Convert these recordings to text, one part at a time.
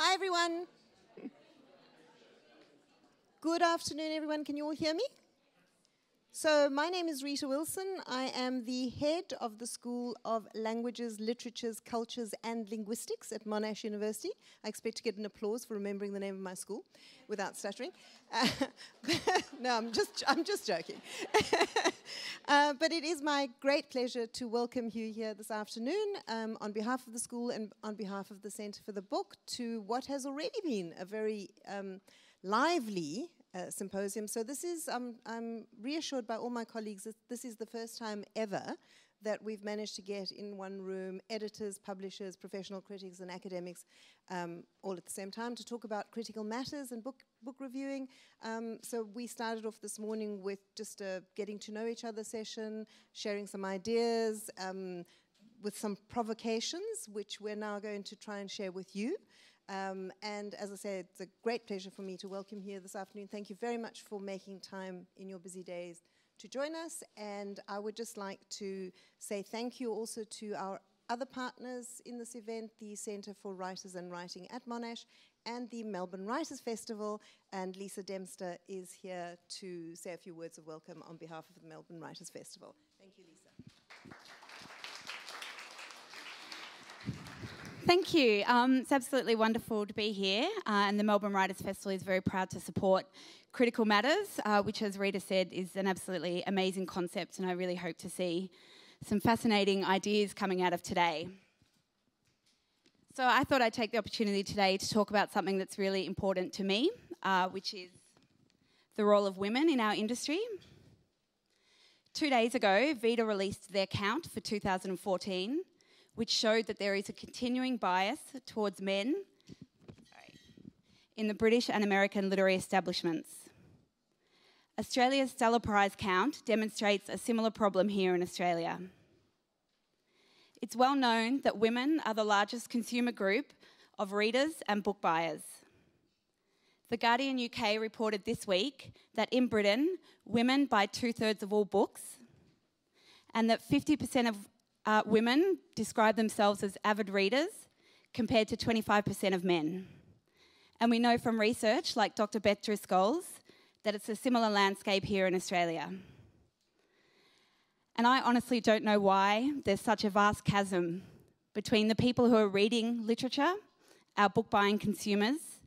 Hi, everyone. Good afternoon, everyone. Can you all hear me? So my name is Rita Wilson. I am the head of the School of Languages, Literatures, Cultures and Linguistics at Monash University. I expect to get an applause for remembering the name of my school without stuttering. No, I'm just joking. But it is my great pleasure to welcome you here this afternoon on behalf of the school and on behalf of the Centre for the Book to what has already been a very lively symposium. So this is, I'm reassured by all my colleagues that this is the first time ever that we've managed to get in one room editors, publishers, professional critics and academics all at the same time to talk about critical matters and book reviewing. So we started off this morning with just a getting to know each other session, sharing some ideas, with some provocations, which we're now going to try and share with you. And as I said, it's a great pleasure for me to welcome here this afternoon. Thank you very much for making time in your busy days to join us. And I would just like to say thank you also to our other partners in this event, the Centre for Writers and Writing at Monash and the Melbourne Writers Festival. And Lisa Dempster is here to say a few words of welcome on behalf of the Melbourne Writers Festival. Thank you, Lisa. Thank you. It's absolutely wonderful to be here, and the Melbourne Writers Festival is very proud to support Critical Matters, which, as Rita said, is an absolutely amazing concept, and I really hope to see some fascinating ideas coming out of today. So I thought I'd take the opportunity today to talk about something that's really important to me, which is the role of women in our industry. 2 days ago, Vita released their count for 2014, which showed that there is a continuing bias towards men in the British and American literary establishments. Australia's Stella Prize count demonstrates a similar problem here in Australia. It's well known that women are the largest consumer group of readers and book buyers. The Guardian UK reported this week that in Britain, women buy 2/3 of all books, and that 50% of women describe themselves as avid readers compared to 25% of men. And we know from research like Dr. Beth Driscoll's that it's a similar landscape here in Australia. And I honestly don't know why there's such a vast chasm between the people who are reading literature, our book buying consumers,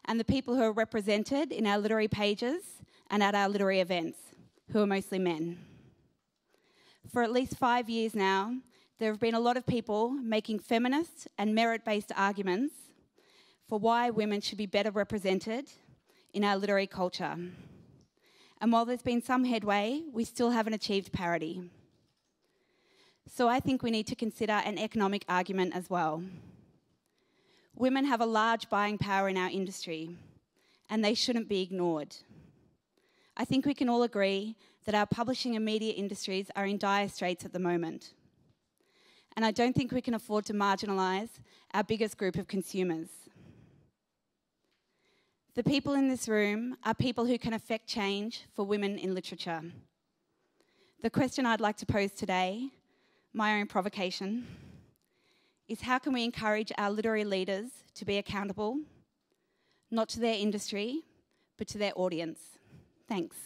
and the people who are represented in our literary pages and at our literary events, who are mostly men. For at least 5 years now, there have been a lot of people making feminist and merit-based arguments for why women should be better represented in our literary culture. And while there's been some headway, we still haven't achieved parity. So I think we need to consider an economic argument as well. Women have a large buying power in our industry, and they shouldn't be ignored. I think we can all agree that our publishing and media industries are in dire straits at the moment. And I don't think we can afford to marginalise our biggest group of consumers. The people in this room are people who can affect change for women in literature. The question I'd like to pose today, my own provocation, is how can we encourage our literary leaders to be accountable, not to their industry, but to their audience? Thanks.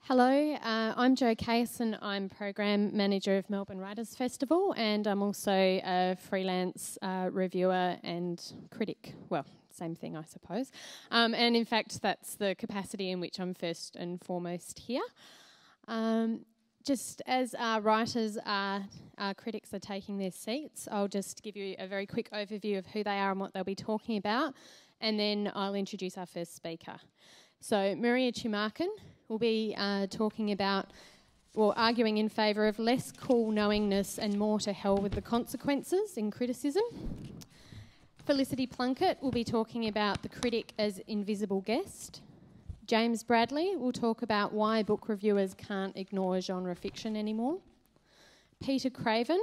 Hello, I'm Jo Case and I'm Program Manager of Melbourne Writers Festival, and I'm also a freelance reviewer and critic. Well, same thing, I suppose. And in fact, that's the capacity in which I'm first and foremost here. Just as our writers, our critics are taking their seats, I'll just give you a very quick overview of who they are and what they'll be talking about, and then I'll introduce our first speaker. So Maria Chimarkin will be talking about, or arguing in favour of less cool knowingness and more to hell with the consequences in criticism. Felicity Plunkett will be talking about the critic as invisible guest. James Bradley will talk about why book reviewers can't ignore genre fiction anymore. Peter Craven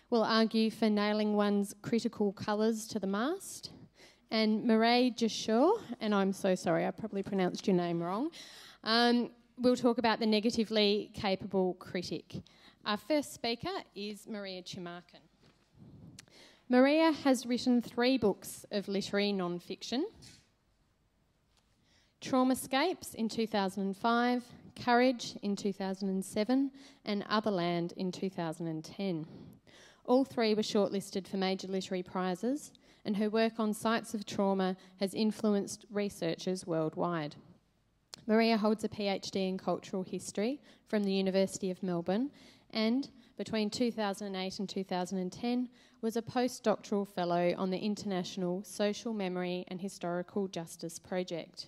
will argue for nailing one's critical colours to the mast. and Mireille Jashaw, and I'm so sorry, I probably pronounced your name wrong, we'll talk about the negatively capable critic. Our first speaker is Maria Chimarkin. Maria has written 3 books of literary non-fiction: Traumascapes in 2005, Courage in 2007, and Otherland in 2010. All 3 were shortlisted for major literary prizes, and her work on sites of trauma has influenced researchers worldwide. Maria holds a PhD in Cultural History from the University of Melbourne, and between 2008 and 2010 was a postdoctoral fellow on the International Social Memory and Historical Justice Project.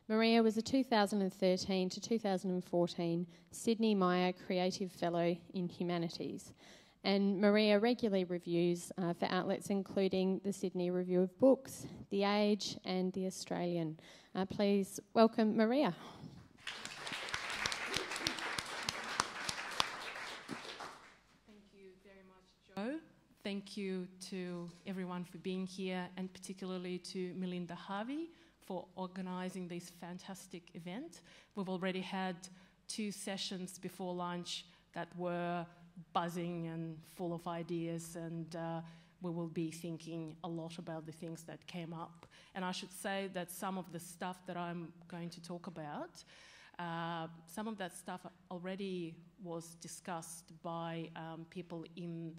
Maria was a 2013 to 2014 Sydney Meyer Creative Fellow in Humanities, and Maria regularly reviews for outlets including the Sydney Review of Books, The Age and The Australian. Please welcome Maria. Thank you very much, Jo. Thank you to everyone for being here, and particularly to Melinda Harvey for organising this fantastic event. We've already had 2 sessions before lunch that were buzzing and full of ideas, and we will be thinking a lot about the things that came up. And I should say that some of the stuff that I'm going to talk about, some of that stuff already was discussed by people in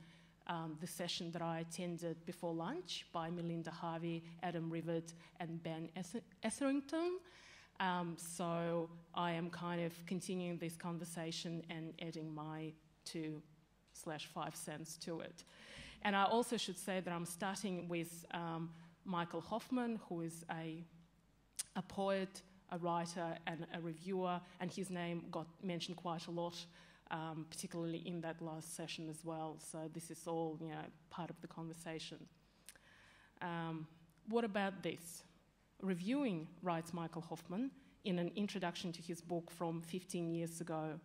the session that I attended before lunch by Melinda Harvey, Adam Rivett and Ben Etherington. So I am kind of continuing this conversation and adding my 2/5 cents to it. And I also should say that I'm starting with Michael Hoffman, who is a poet, a writer and a reviewer, and his name got mentioned quite a lot, particularly in that last session as well. So this is all, part of the conversation. What about this? Reviewing, writes Michael Hoffman in an introduction to his book from 15 years ago,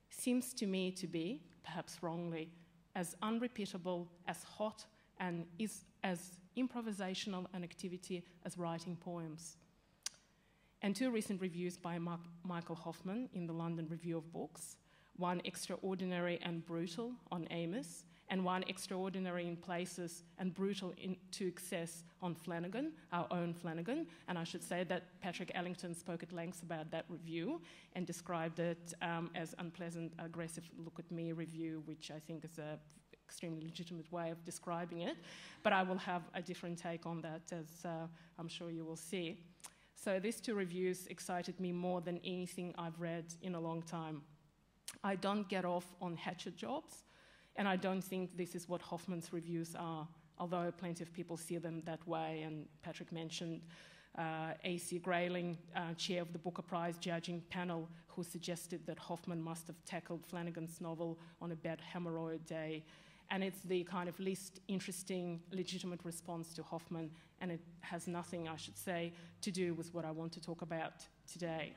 seems to me to be, perhaps wrongly, as unrepeatable, as hot, and is as improvisational an activity as writing poems. And 2 recent reviews by Michael Hoffman in the London Review of Books, one extraordinary and brutal on Amos, and one extraordinary in places and brutal to excess on Flanagan, our own Flanagan. And I should say that Patrick Ellington spoke at length about that review and described it as unpleasant, aggressive look at me review, which I think is an extremely legitimate way of describing it. But I will have a different take on that, as I'm sure you will see. So these 2 reviews excited me more than anything I've read in a long time. I don't get off on hatchet jobs, and I don't think this is what Hoffman's reviews are, although plenty of people see them that way. And Patrick mentioned A.C. Grayling, chair of the Booker Prize judging panel, who suggested that Hoffman must have tackled Flanagan's novel on a bad hemorrhoid day. And it's the kind of least interesting, legitimate response to Hoffman, and it has nothing, I should say, to do with what I want to talk about today.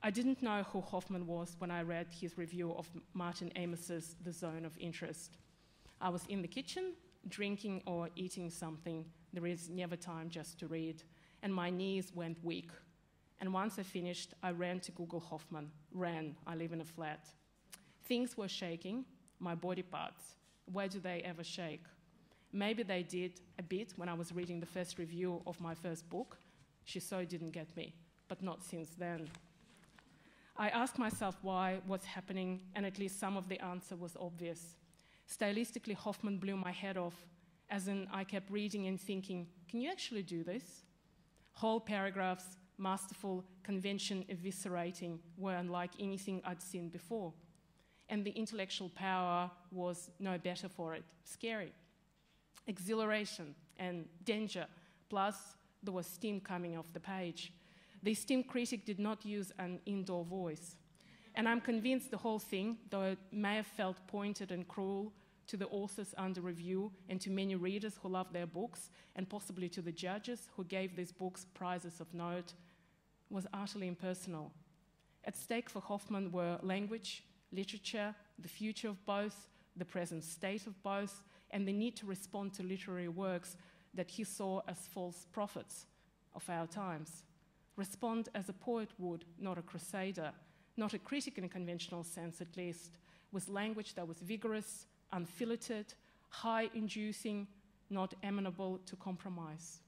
I didn't know who Hoffman was when I read his review of Martin Amos's The Zone of Interest. I was in the kitchen, drinking or eating something. There is never time just to read. And my knees went weak. And once I finished, I ran to Google Hoffman. I live in a flat. Things were shaking, my body parts. Where do they ever shake? Maybe they did a bit when I was reading the first review of my first book. She so didn't get me, but not since then. I asked myself why, what's happening, and at least some of the answer was obvious. Stylistically, Hoffman blew my head off, as in I kept reading and thinking, can you actually do this? Whole paragraphs, masterful, convention eviscerating, were unlike anything I'd seen before. And the intellectual power was no better for it. Scary. Exhilaration and danger, plus there was steam coming off the page. The esteemed critic did not use an indoor voice. And I'm convinced the whole thing, though it may have felt pointed and cruel to the authors under review and to many readers who love their books, and possibly to the judges who gave these books prizes of note, was utterly impersonal. At stake for Hoffman were language, literature, the future of both, the present state of both, and the need to respond to literary works that he saw as false prophets of our times. Respond as a poet would, not a crusader, not a critic in a conventional sense at least, with language that was vigorous, unfilleted, high-inducing, not amenable to compromise.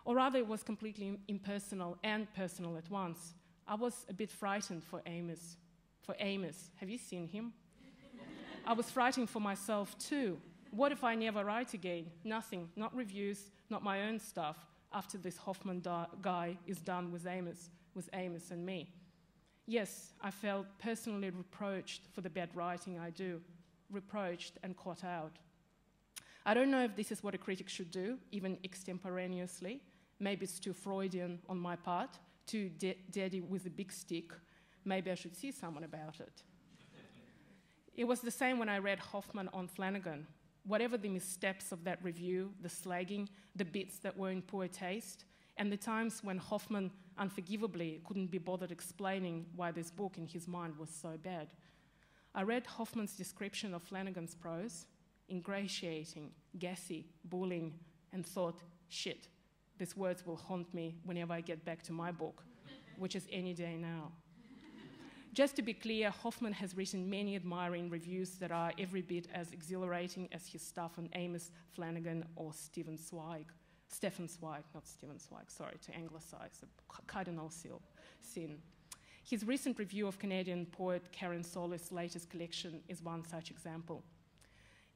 Or rather, it was completely impersonal and personal at once. I was a bit frightened for Amos. Have you seen him? I was frightened for myself too. What if I never write again? Nothing, not reviews, not my own stuff, after this Hoffman guy is done with Amos and me. Yes, I felt personally reproached for the bad writing I do, reproached and caught out. I don't know if this is what a critic should do, even extemporaneously. Maybe it's too Freudian on my part, too daddy with a big stick. Maybe I should see someone about it. It was the same when I read Hoffman on Flanagan. Whatever the missteps of that review, the slagging, the bits that were in poor taste, and the times when Hoffman unforgivably couldn't be bothered explaining why this book in his mind was so bad. I read Hoffman's description of Flanagan's prose, ingratiating, gassy, bullying, and thought, shit, these words will haunt me whenever I get back to my book, which is any day now. Just to be clear, Hoffman has written many admiring reviews that are every bit as exhilarating as his stuff on Amos, Flanagan, or Stefan Zweig, not Stephen Zweig, sorry, to anglicize, a cardinal sin. His recent review of Canadian poet Karen Solis' latest collection is one such example.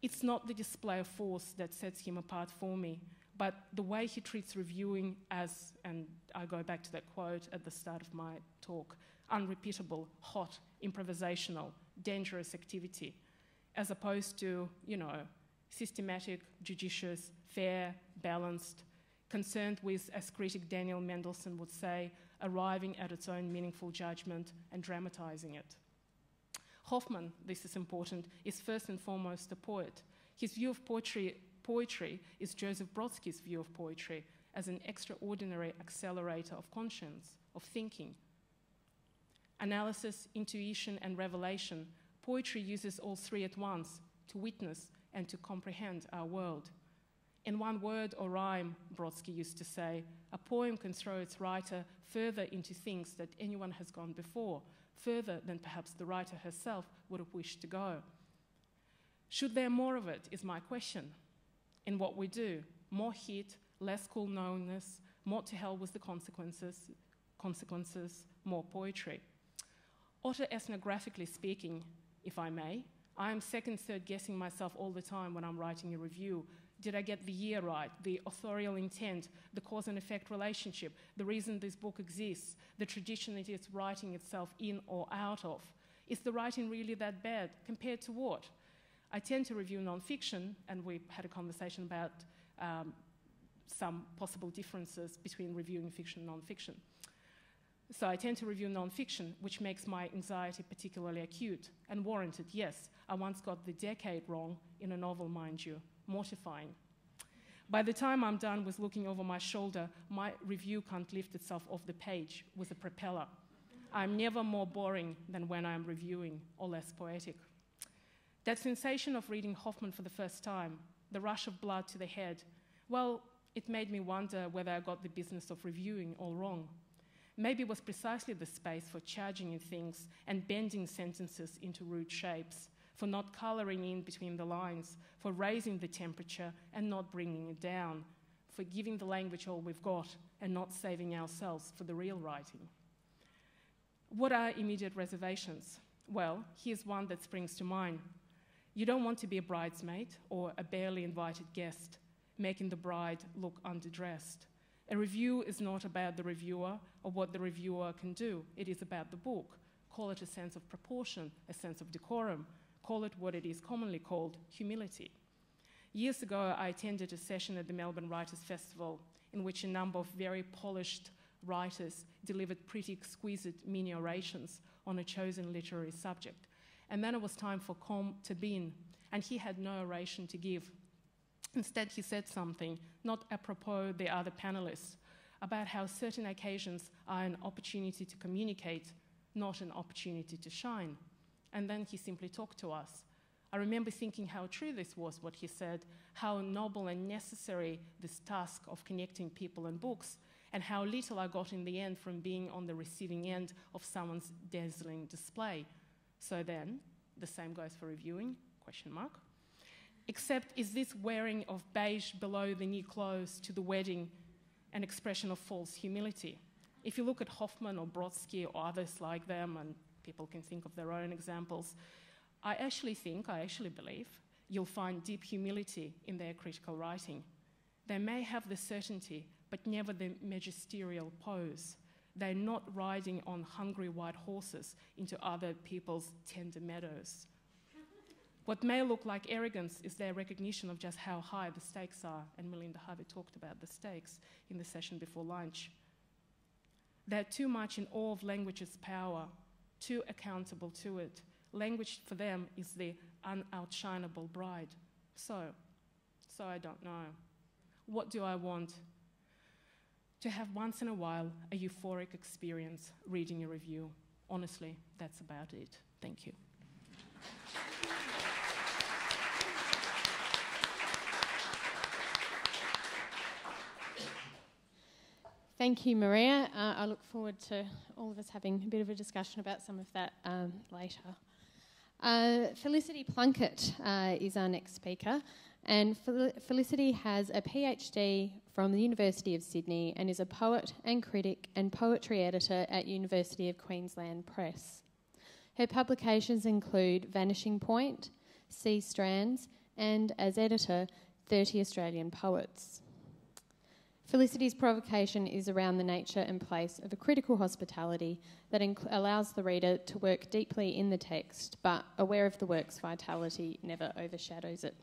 It's not the display of force that sets him apart for me, but the way he treats reviewing as, and I go back to that quote at the start of my talk, unrepeatable, hot, improvisational, dangerous activity, as opposed to, systematic, judicious, fair, balanced, concerned with, as critic Daniel Mendelsohn would say, arriving at its own meaningful judgment and dramatizing it. Hoffman, this is important, is first and foremost a poet. His view of poetry is Joseph Brodsky's view of poetry as an extraordinary accelerator of conscience, of thinking. Analysis, intuition, and revelation, poetry uses all three at once to witness and to comprehend our world. In one word or rhyme, Brodsky used to say, a poem can throw its writer further into things that anyone has gone before, further than perhaps the writer herself would have wished to go. Should there more of it, is my question. In what we do, more heat, less cool knowingness, more to hell with the consequences, more poetry. Autoethnographically speaking, if I may, I am second, third guessing myself all the time when I'm writing a review. Did I get the year right, the authorial intent, the cause and effect relationship, the reason this book exists, the tradition it is writing itself in or out of? Is the writing really that bad? Compared to what? I tend to review nonfiction, and we had a conversation about some possible differences between reviewing fiction and nonfiction. So I tend to review nonfiction, which makes my anxiety particularly acute and warranted. Yes, I once got the decade wrong in a novel, mind you. Mortifying. By the time I'm done with looking over my shoulder, my review can't lift itself off the page with a propeller. I'm never more boring than when I'm reviewing, or less poetic. That sensation of reading Hoffman for the first time, the rush of blood to the head, well, it made me wonder whether I got the business of reviewing all wrong. Maybe it was precisely the space for charging in things and bending sentences into rude shapes, for not colouring in between the lines, for raising the temperature and not bringing it down, for giving the language all we've got and not saving ourselves for the real writing. What are immediate reservations? Well, here's one that springs to mind. You don't want to be a bridesmaid or a barely invited guest, making the bride look underdressed. A review is not about the reviewer or what the reviewer can do. It is about the book. Call it a sense of proportion, a sense of decorum. Call it what it is commonly called, humility. Years ago, I attended a session at the Melbourne Writers' Festival in which a number of very polished writers delivered pretty exquisite mini orations on a chosen literary subject. And then it was time for Com to begin, and he had no oration to give. Instead, he said something, not apropos the other panelists, about how certain occasions are an opportunity to communicate, not an opportunity to shine. And then he simply talked to us. I remember thinking how true this was, what he said, how noble and necessary this task of connecting people and books, and how little I got in the end from being on the receiving end of someone's dazzling display. So then, the same goes for reviewing, question mark. Except, is this wearing of beige below the knee clothes to the wedding an expression of false humility? If you look at Hoffman or Brodsky or others like them, and people can think of their own examples, I actually believe, you'll find deep humility in their critical writing. They may have the certainty, but never the magisterial pose. They're not riding on hungry white horses into other people's tender meadows. What may look like arrogance is their recognition of just how high the stakes are, and Melinda Harvey talked about the stakes in the session before lunch. They're too much in awe of language's power, too accountable to it. Language for them is the unoutshinable bride. So I don't know. What do I want? To have once in a while a euphoric experience reading a review. Honestly, that's about it. Thank you. Thank you, Maria. I look forward to all of us having a bit of a discussion about some of that later. Felicity Plunkett is our next speaker, and Felicity has a PhD from the University of Sydney and is a poet and critic and poetry editor at University of Queensland Press. Her publications include Vanishing Point, Sea Strands, and, as editor, 30 Australian Poets. Felicity's provocation is around the nature and place of a critical hospitality that allows the reader to work deeply in the text, but aware of the work's vitality never overshadows it.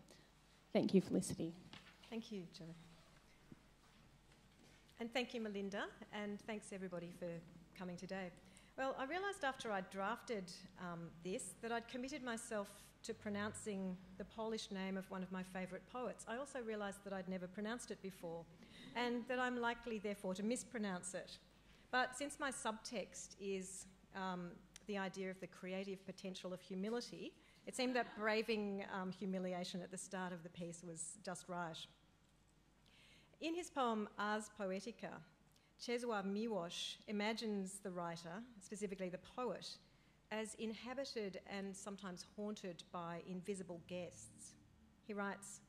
Thank you, Felicity. Thank you, Jo. And thank you, Melinda, and thanks everybody for coming today. Well, I realised after I drafted this that I'd committed myself to pronouncing the Polish name of one of my favourite poets. I also realised that I'd never pronounced it before, and that I'm likely, therefore, to mispronounce it. But since my subtext is the idea of the creative potential of humility, it seemed that braving humiliation at the start of the piece was just right. In his poem Ars Poetica, Czesław Miłosz imagines the writer, specifically the poet, as inhabited and sometimes haunted by invisible guests. He writes,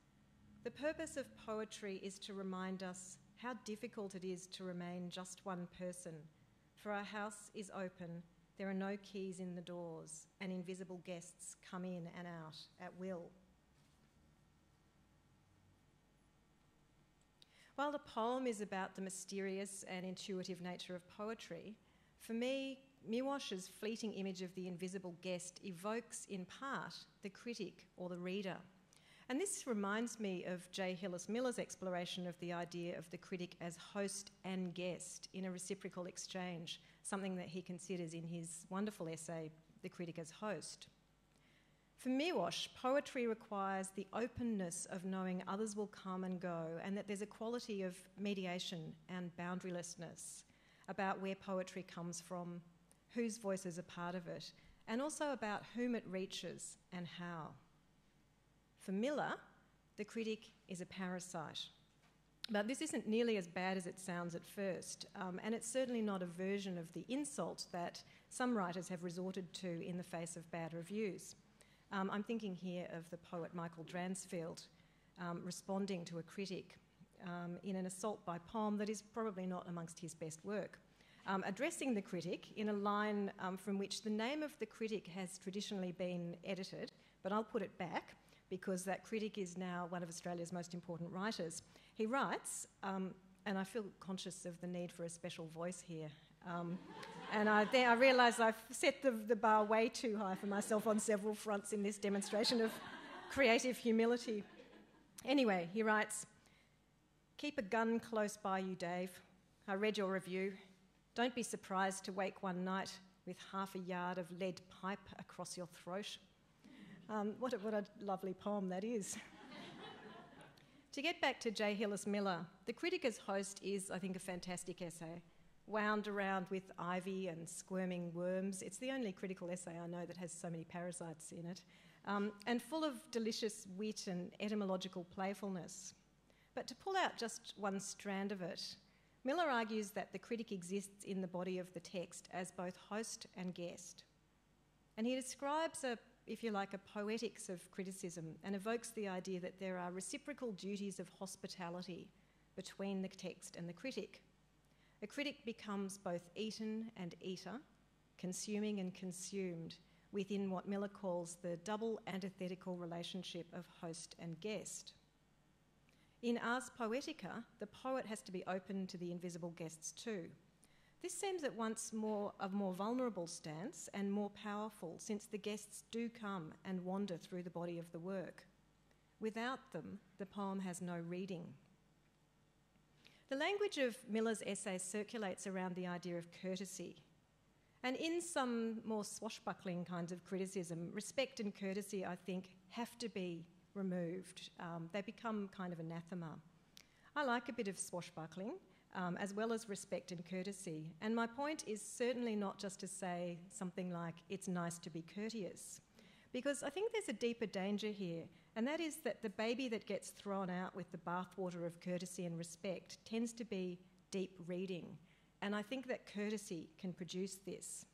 "The purpose of poetry is to remind us how difficult it is to remain just one person, for our house is open, there are no keys in the doors, and invisible guests come in and out at will." While the poem is about the mysterious and intuitive nature of poetry, for me, Miłosz's fleeting image of the invisible guest evokes, in part, the critic or the reader. And this reminds me of J. Hillis Miller's exploration of the idea of the critic as host and guest in a reciprocal exchange, something that he considers in his wonderful essay, The Critic as Host. For Miłosz, poetry requires the openness of knowing others will come and go, and that there's a quality of mediation and boundarylessness about where poetry comes from, whose voices are part of it, and also about whom it reaches and how. For Miller, the critic is a parasite. But this isn't nearly as bad as it sounds at first, and it's certainly not a version of the insult that some writers have resorted to in the face of bad reviews. I'm thinking here of the poet Michael Dransfield responding to a critic in an assault by poem that is probably not amongst his best work. Addressing the critic in a line from which the name of the critic has traditionally been edited, but I'll put it back because that critic is now one of Australia's most important writers. He writes, and I feel conscious of the need for a special voice here, and I realise I've set the bar way too high for myself on several fronts in this demonstration of creative humility. Anyway, he writes, "Keep a gun close by you, Dave. I read your review. Don't be surprised to wake one night with half a yard of lead pipe across your throat." What a lovely poem that is. To get back to J. Hillis Miller, The Critic as Host is, I think, a fantastic essay, wound around with ivy and squirming worms. It's the only critical essay I know that has so many parasites in it. and full of delicious wit and etymological playfulness. But to pull out just one strand of it, Miller argues that the critic exists in the body of the text as both host and guest. And he describes if you like, a poetics of criticism and evokes the idea that there are reciprocal duties of hospitality between the text and the critic. A critic becomes both eaten and eater, consuming and consumed within what Miller calls the double antithetical relationship of host and guest. In Ars Poetica, the poet has to be open to the invisible guests too. This seems at once a more vulnerable stance and more powerful, since the guests do come and wander through the body of the work. Without them, the poem has no reading. The language of Miller's essay circulates around the idea of courtesy. And in some more swashbuckling kinds of criticism, respect and courtesy, I think, have to be removed. They become kind of anathema. I like a bit of swashbuckling, as well as respect and courtesy. And my point is certainly not just to say something like, it's nice to be courteous, because I think there's a deeper danger here, and that is that the baby that gets thrown out with the bathwater of courtesy and respect tends to be deep reading. And I think that courtesy can produce this.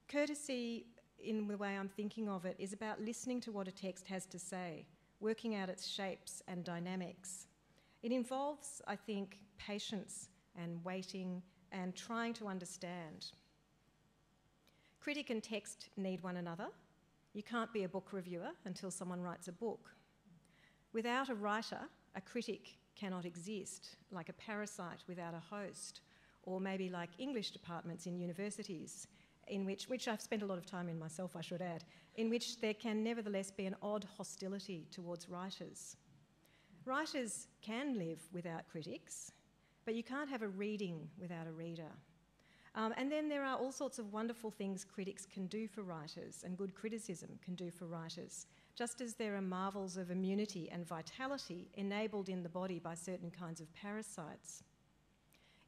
Courtesy, in the way I'm thinking of it, is about listening to what a text has to say, working out its shapes and dynamics. It involves, I think, patience and waiting and trying to understand. Critic and text need one another. You can't be a book reviewer until someone writes a book. Without a writer, a critic cannot exist, like a parasite without a host, or maybe like English departments in universities, in which I've spent a lot of time in myself, I should add, in which there can nevertheless be an odd hostility towards writers. Writers can live without critics, but you can't have a reading without a reader. And then there are all sorts of wonderful things critics can do for writers, and good criticism can do for writers, just as there are marvels of immunity and vitality enabled in the body by certain kinds of parasites.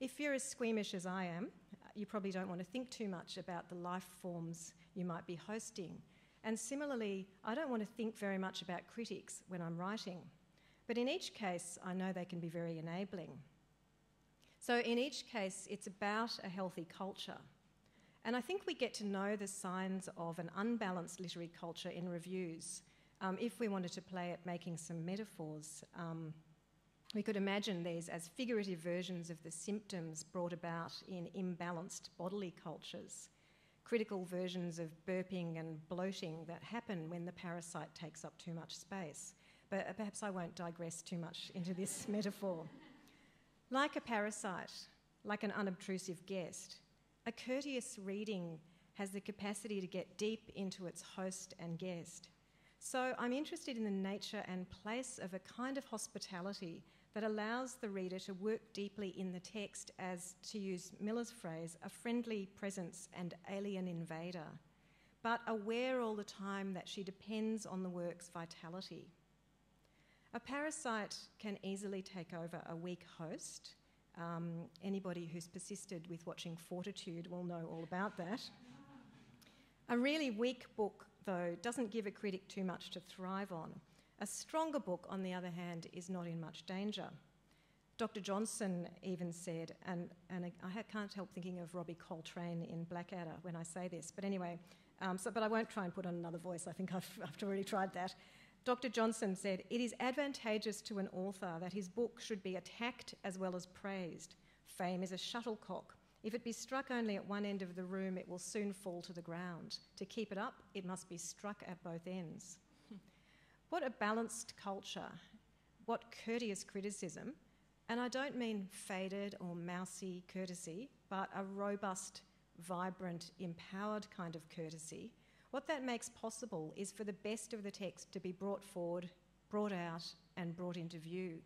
If you're as squeamish as I am, you probably don't want to think too much about the life forms you might be hosting. And similarly, I don't want to think very much about critics when I'm writing. But in each case, I know they can be very enabling. So in each case, it's about a healthy culture. And I think we get to know the signs of an unbalanced literary culture in reviews. If we wanted to play at making some metaphors, we could imagine these as figurative versions of the symptoms brought about in imbalanced bodily cultures, critical versions of burping and bloating that happen when the parasite takes up too much space. But perhaps I won't digress too much into this metaphor. Like a parasite, like an unobtrusive guest, a courteous reading has the capacity to get deep into its host and guest. So I'm interested in the nature and place of a kind of hospitality that allows the reader to work deeply in the text as, to use Miller's phrase, a friendly presence and alien invader, but aware all the time that she depends on the work's vitality. A parasite can easily take over a weak host. Anybody who's persisted with watching Fortitude will know all about that. A really weak book, though, doesn't give a critic too much to thrive on. A stronger book, on the other hand, is not in much danger. Dr. Johnson even said, and I can't help thinking of Robbie Coltrane in Blackadder when I say this, but anyway, but I won't try and put on another voice. I think I've already tried that. Dr. Johnson said, "It is advantageous to an author that his book should be attacked as well as praised. Fame is a shuttlecock. If it be struck only at one end of the room, it will soon fall to the ground. To keep it up, it must be struck at both ends." What a balanced culture, what courteous criticism, and I don't mean faded or mousy courtesy, but a robust, vibrant, empowered kind of courtesy. What that makes possible is for the best of the text to be brought forward, brought out, and brought into view.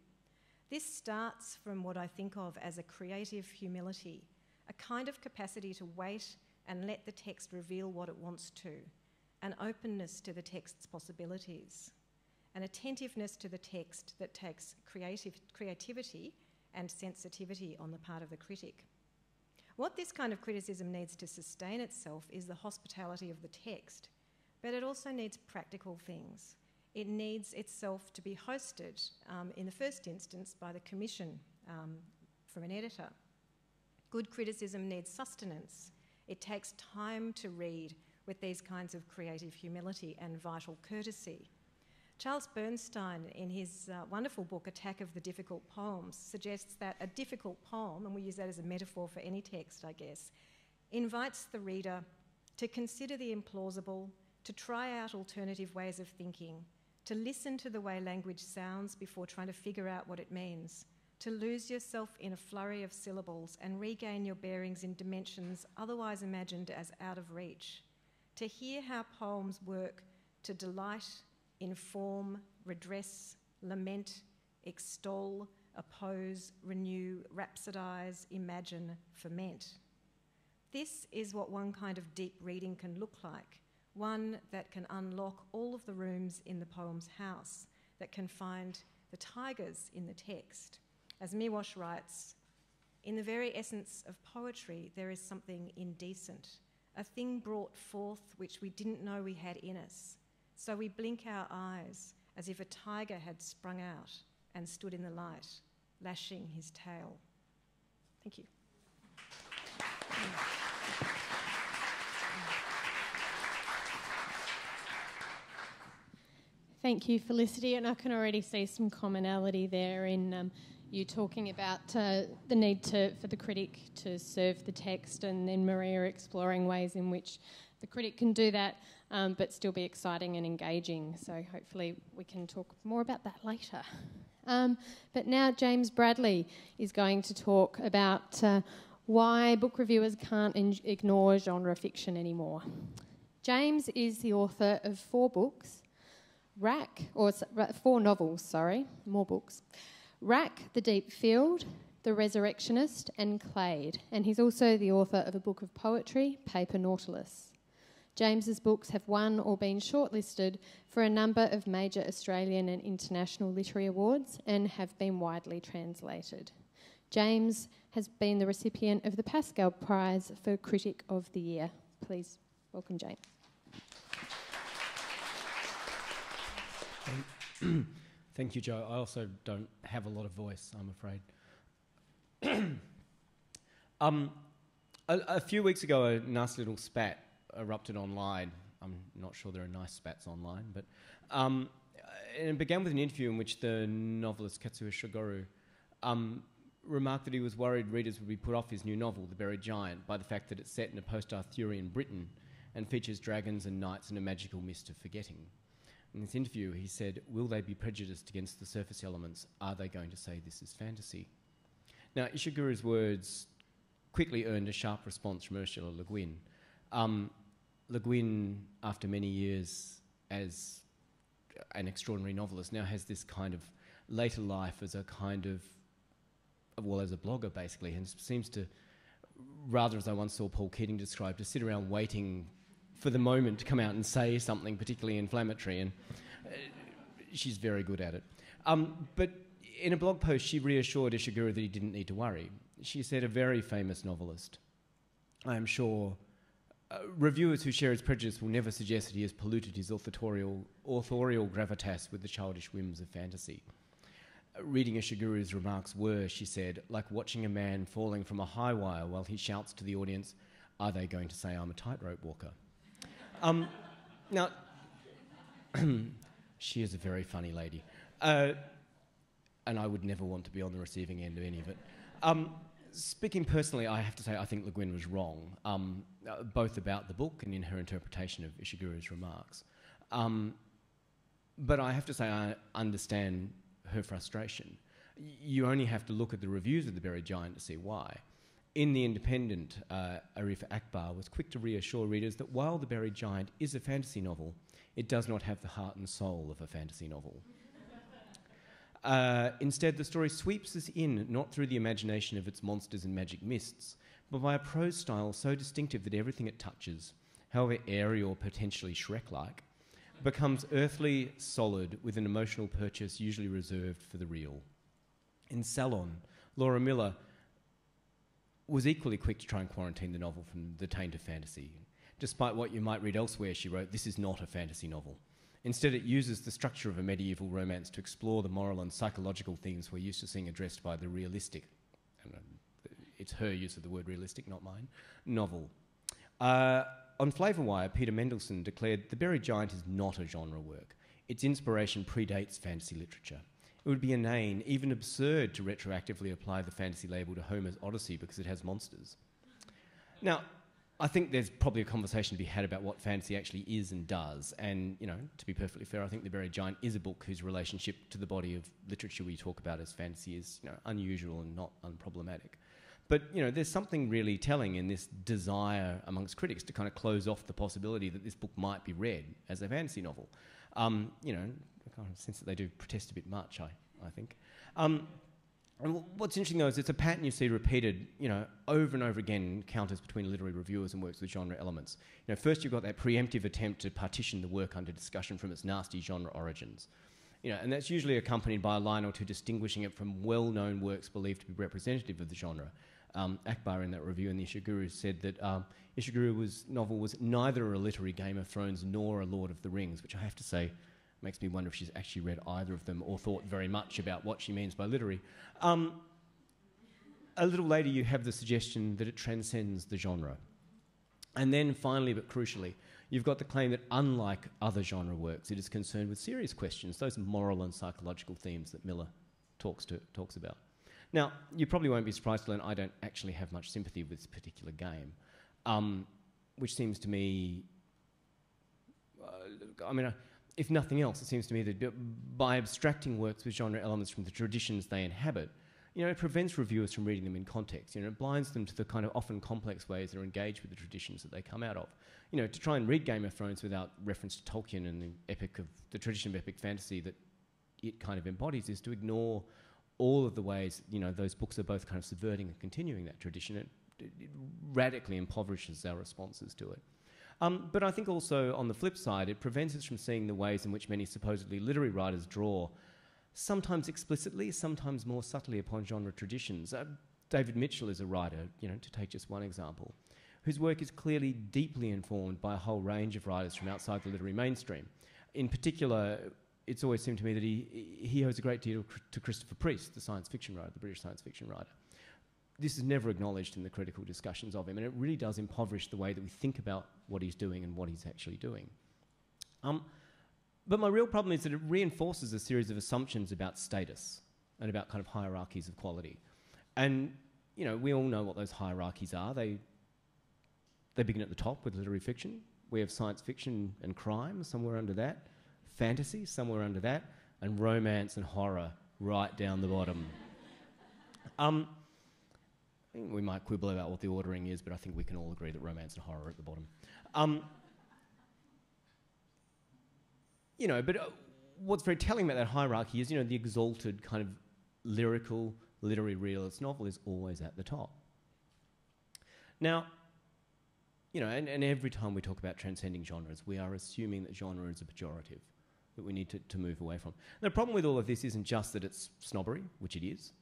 This starts from what I think of as a creative humility, a kind of capacity to wait and let the text reveal what it wants to, an openness to the text's possibilities, an attentiveness to the text that takes creativity and sensitivity on the part of the critic. What this kind of criticism needs to sustain itself is the hospitality of the text, but it also needs practical things. It needs itself to be hosted in the first instance by the commission from an editor. Good criticism needs sustenance. It takes time to read with these kinds of creative humility and vital courtesy. Charles Bernstein, in his wonderful book, Attack of the Difficult Poems, suggests that a difficult poem, and we use that as a metaphor for any text, I guess, invites the reader to consider the implausible, to try out alternative ways of thinking, to listen to the way language sounds before trying to figure out what it means, to lose yourself in a flurry of syllables and regain your bearings in dimensions otherwise imagined as out of reach, to hear how poems work to delight, inform, redress, lament, extol, oppose, renew, rhapsodise, imagine, ferment. This is what one kind of deep reading can look like, one that can unlock all of the rooms in the poem's house, that can find the tigers in the text. As Monash writes, in the very essence of poetry, there is something indecent, a thing brought forth which we didn't know we had in us. So we blink our eyes as if a tiger had sprung out and stood in the light, lashing his tail. Thank you. Thank you, Felicity, and I can already see some commonality there in you talking about the need for the critic to serve the text, and then Maria exploring ways in which the critic can do that but still be exciting and engaging. So hopefully we can talk more about that later. But now James Bradley is going to talk about why book reviewers can't ignore genre fiction anymore. James is the author of 4 books. 4 novels, more books. Rack, The Deep Field, The Resurrectionist and Clade. And he's also the author of a book of poetry, Paper Nautilus. James's books have won or been shortlisted for a number of major Australian and international literary awards and have been widely translated. James has been the recipient of the Pascal Prize for Critic of the Year. Please welcome James. Thank you, Jo. I also don't have a lot of voice, I'm afraid. A few weeks ago, a nice little spat erupted online. I'm not sure there are nice spats online, but it began with an interview in which the novelist Katsuo Shigeru remarked that he was worried readers would be put off his new novel, The Buried Giant, by the fact that it's set in a post-Arthurian Britain and features dragons and knights in a magical mist of forgetting. In this interview, he said, will they be prejudiced against the surface elements? Are they going to say this is fantasy? Now, Ishiguro's words quickly earned a sharp response from Ursula Le Guin. Le Guin, after many years as an extraordinary novelist, now has this kind of later life as a kind of, well, as a blogger, basically, and seems to, rather as I once saw Paul Keating described, to sit around waiting for the moment to come out and say something particularly inflammatory, and she's very good at it. But in a blog post, she reassured Ishiguro that he didn't need to worry. She said, a very famous novelist, I am sure reviewers who share his prejudice will never suggest that he has polluted his authorial gravitas with the childish whims of fantasy. Reading Ishiguro's remarks were, she said, like watching a man falling from a high wire while he shouts to the audience, are they going to say I'm a tightrope walker? Now, she is a very funny lady, and I would never want to be on the receiving end of any of it. Speaking personally, I have to say I think Le Guin was wrong, both about the book and in her interpretation of Ishiguro's remarks. But I have to say I understand her frustration. You only have to look at the reviews of The Buried Giant to see why. In The Independent, Arif Akbar was quick to reassure readers that while The Buried Giant is a fantasy novel, it does not have the heart and soul of a fantasy novel. Instead, the story sweeps us in, not through the imagination of its monsters and magic mists, but by a prose style so distinctive that everything it touches, however airy or potentially Shrek-like, becomes earthly, solid, with an emotional purchase usually reserved for the real. In Salon, Laura Miller was equally quick to try and quarantine the novel from the taint of fantasy, Despite what you might read elsewhere, she wrote, this is not a fantasy novel. Instead, it uses the structure of a medieval romance to explore the moral and psychological themes we're used to seeing addressed by the realistic, and it's her use of the word realistic, not mine, novel. On Flavorwire, Peter Mendelsohn declared, The Buried Giant is not a genre work. Its inspiration predates fantasy literature. It would be inane, even absurd, to retroactively apply the fantasy label to Homer's Odyssey because it has monsters. Now, I think there's probably a conversation to be had about what fantasy actually is and does. And, you know, to be perfectly fair, I think The Buried Giant is a book whose relationship to the body of literature we talk about as fantasy is, you know, unusual and not unproblematic. But, you know, there's something really telling in this desire amongst critics to kind of close off the possibility that this book might be read as a fantasy novel. You know, I kind of sense that they do protest a bit much, I think. And what's interesting, though, is it's a pattern you see repeated, you know, over and over again in encounters between literary reviewers and works with genre elements. You know, first you've got that preemptive attempt to partition the work under discussion from its nasty genre origins. You know, and that's usually accompanied by a line or two distinguishing it from well-known works believed to be representative of the genre. Akbar, in that review in the Ishiguro, said that Ishiguro's novel was neither a literary Game of Thrones nor a Lord of the Rings, which I have to say makes me wonder if she's actually read either of them or thought very much about what she means by literary. A little later, you have the suggestion that it transcends the genre. And then finally, but crucially, you've got the claim that unlike other genre works, it is concerned with serious questions, those moral and psychological themes that Miller talks about. Now, you probably won't be surprised to learn I don't actually have much sympathy with this particular game, which seems to me, if nothing else, it seems to me that by abstracting works with genre elements from the traditions they inhabit, you know, it prevents reviewers from reading them in context. You know, it blinds them to the kind of often complex ways they're engaged with the traditions that they come out of. You know, to try and read Game of Thrones without reference to Tolkien and the tradition of epic fantasy that it kind of embodies is to ignore all of the ways, you know, those books are both kind of subverting and continuing that tradition. It radically impoverishes our responses to it. But I think also, on the flip side, it prevents us from seeing the ways in which many supposedly literary writers draw, sometimes explicitly, sometimes more subtly, upon genre traditions. David Mitchell is a writer, you know, to take just one example, whose work is clearly deeply informed by a whole range of writers from outside the literary mainstream. In particular, it's always seemed to me that he owes a great deal to Christopher Priest, the science fiction writer, the British science fiction writer. This is never acknowledged in the critical discussions of him, and it really does impoverish the way that we think about what he's doing and what he's actually doing. But my real problem is that it reinforces a series of assumptions about status and about kind of hierarchies of quality. And, you know, we all know what those hierarchies are. They begin at the top with literary fiction. We have science fiction and crime somewhere under that, fantasy somewhere under that, and romance and horror right down the bottom. We might quibble about what the ordering is, but I think we can all agree that romance and horror are at the bottom. You know, but what's very telling about that hierarchy is, you know, the exalted kind of lyrical, literary realist novel is always at the top. Now, you know, and every time we talk about transcending genres, we are assuming that genre is a pejorative that we need to move away from. The problem with all of this isn't just that it's snobbery, which it is.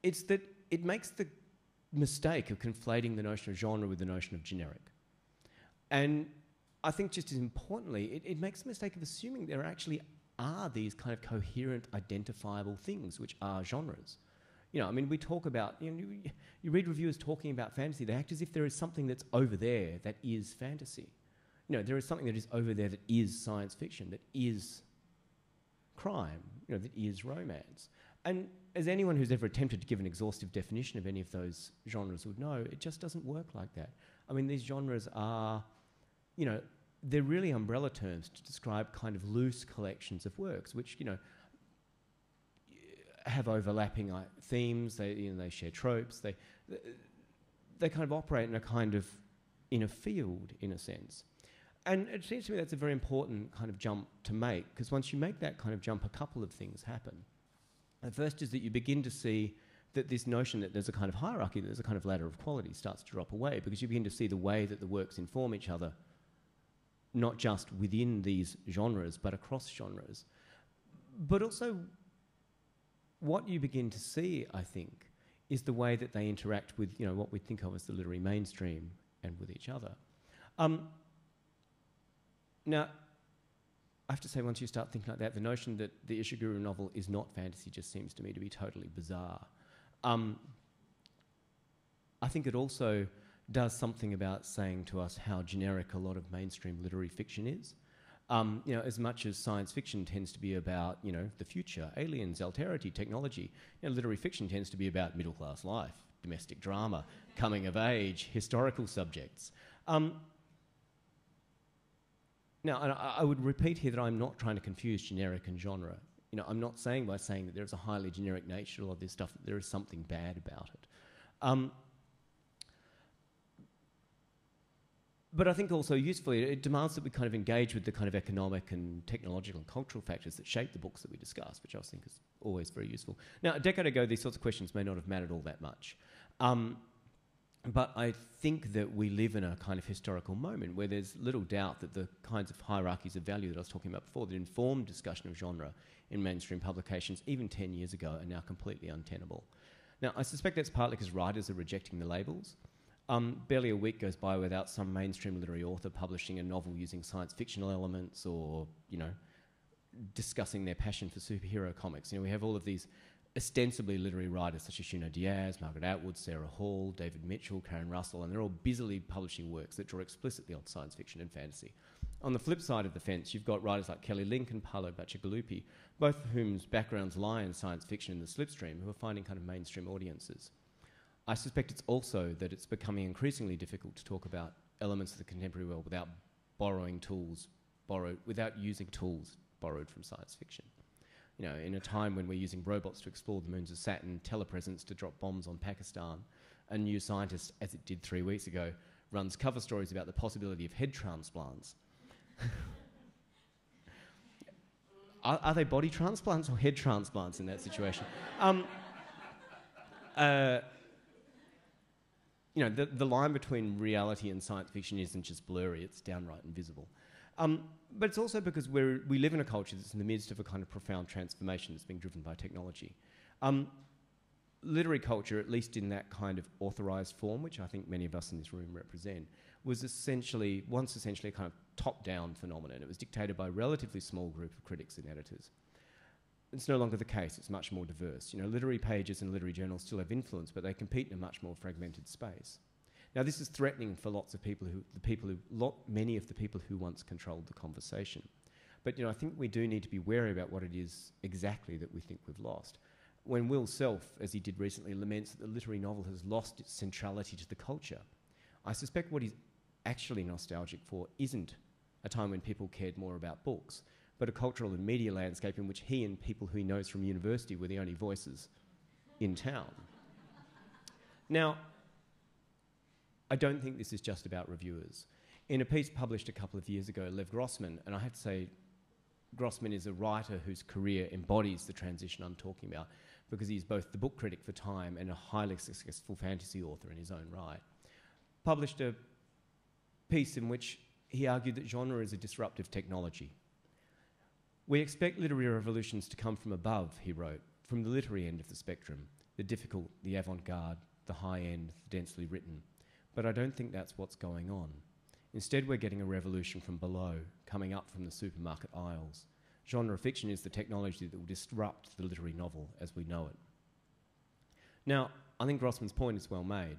It's that it makes the mistake of conflating the notion of genre with the notion of generic. And I think just as importantly, it makes the mistake of assuming there actually are these kind of coherent, identifiable things which are genres. You know, I mean, we talk about, you know, you read reviewers talking about fantasy, they act as if there is something that's over there that is fantasy. You know, there is something that is over there that is science fiction, that is crime, you know, that is romance. And as anyone who's ever attempted to give an exhaustive definition of any of those genres would know, it just doesn't work like that. I mean, these genres are, you know, they're really umbrella terms to describe kind of loose collections of works, which, you know, have overlapping themes. They share tropes. They kind of operate in a field, in a sense. And it seems to me that's a very important kind of jump to make, because once you make that kind of jump, a couple of things happen. The first is that you begin to see that this notion that there's a kind of hierarchy, that there's a kind of ladder of quality starts to drop away, because you begin to see the way that the works inform each other, not just within these genres, but across genres. But also, what you begin to see, I think, is the way that they interact with, you know, what we think of as the literary mainstream and with each other. Now, I have to say, once you start thinking like that, the notion that the Ishiguro novel is not fantasy just seems to me to be totally bizarre. I think it also does something about saying to us how generic a lot of mainstream literary fiction is. As much as science fiction tends to be about, the future, aliens, alterity, technology, literary fiction tends to be about middle-class life, domestic drama, coming of age, historical subjects. Now, and I would repeat here that I'm not trying to confuse generic and genre. I'm not saying by saying that there's a highly generic nature to all of this stuff that there is something bad about it. But I think also usefully, it demands that we kind of engage with the kind of economic and technological and cultural factors that shape the books that we discuss, which I think is always very useful. Now, a decade ago, these sorts of questions may not have mattered all that much. But I think that we live in a kind of historical moment where there's little doubt that the kinds of hierarchies of value that I was talking about before that informed discussion of genre in mainstream publications even 10 years ago are now completely untenable. Now, I suspect that's partly because writers are rejecting the labels. Barely a week goes by without some mainstream literary author publishing a novel using science fictional elements or, discussing their passion for superhero comics. We have all of these ostensibly literary writers such as Junot Diaz, Margaret Atwood, Sarah Hall, David Mitchell, Karen Russell, and they're all busily publishing works that draw explicitly on science fiction and fantasy. On the flip side of the fence, you've got writers like Kelly Link and Paolo Bacigalupi, both of whose backgrounds lie in science fiction and the slipstream, who are finding kind of mainstream audiences. I suspect it's also that it's becoming increasingly difficult to talk about elements of the contemporary world without without using tools borrowed from science fiction. In a time when we're using robots to explore the moons of Saturn, telepresence to drop bombs on Pakistan, a New Scientist, as it did 3 weeks ago, runs cover stories about the possibility of head transplants. Are they body transplants or head transplants in that situation? The line between reality and science fiction isn't just blurry, it's downright invisible. But it's also because we live in a culture that's in the midst of a kind of profound transformation that's being driven by technology. Literary culture, at least in that kind of authorised form, which I think many of us in this room represent, was once essentially a kind of top-down phenomenon. It was dictated by a relatively small group of critics and editors. It's no longer the case, it's much more diverse. Literary pages and literary journals still have influence, but they compete in a much more fragmented space. Now, this is threatening for many of the people who once controlled the conversation. But, I think we do need to be wary about what it is exactly that we think we've lost. When Will Self, as he did recently, laments that the literary novel has lost its centrality to the culture, I suspect what he's actually nostalgic for isn't a time when people cared more about books, but a cultural and media landscape in which he and people who he knows from university were the only voices in town. Now, I don't think this is just about reviewers. In a piece published a couple of years ago, Lev Grossman, and I have to say, Grossman is a writer whose career embodies the transition I'm talking about, because he's both the book critic for Time and a highly successful fantasy author in his own right, published a piece in which he argued that genre is a disruptive technology. We expect literary revolutions to come from above, he wrote, from the literary end of the spectrum, the difficult, the avant-garde, the high-end, the densely written. But I don't think that's what's going on. Instead, we're getting a revolution from below, coming up from the supermarket aisles. Genre fiction is the technology that will disrupt the literary novel as we know it. Now, I think Grossman's point is well made.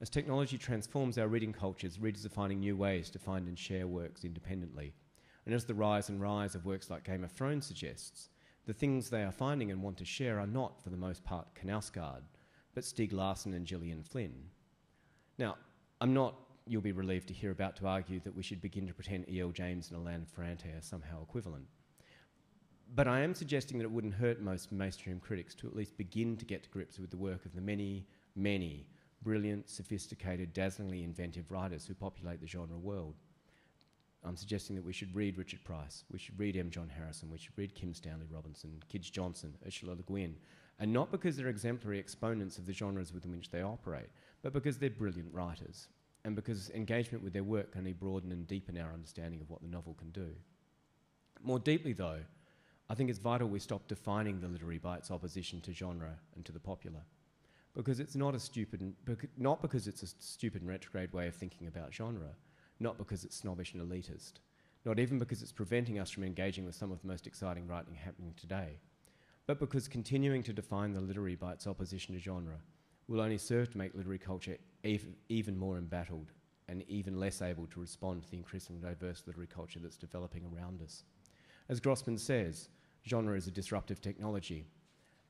As technology transforms our reading cultures, readers are finding new ways to find and share works independently. And as the rise and rise of works like Game of Thrones suggests, the things they are finding and want to share are not, for the most part, Knausgaard, but Stieg Larsson and Gillian Flynn. Now, I'm not, you'll be relieved to hear, about to argue that we should begin to pretend E.L. James and Orlando Ferrante are somehow equivalent. But I am suggesting that it wouldn't hurt most mainstream critics to at least begin to get to grips with the work of the many, many brilliant, sophisticated, dazzlingly inventive writers who populate the genre world. I'm suggesting that we should read Richard Price, we should read M. John Harrison, we should read Kim Stanley Robinson, Kij Johnson, Ursula Le Guin, and not because they're exemplary exponents of the genres within which they operate, but because they're brilliant writers, and because engagement with their work can only broaden and deepen our understanding of what the novel can do. More deeply, though, I think it's vital we stop defining the literary by its opposition to genre and to the popular. because it's not not because it's a stupid and retrograde way of thinking about genre, not because it's snobbish and elitist, not even because it's preventing us from engaging with some of the most exciting writing happening today, but because continuing to define the literary by its opposition to genre will only serve to make literary culture even more embattled and even less able to respond to the increasingly diverse literary culture that's developing around us. As Grossman says, genre is a disruptive technology,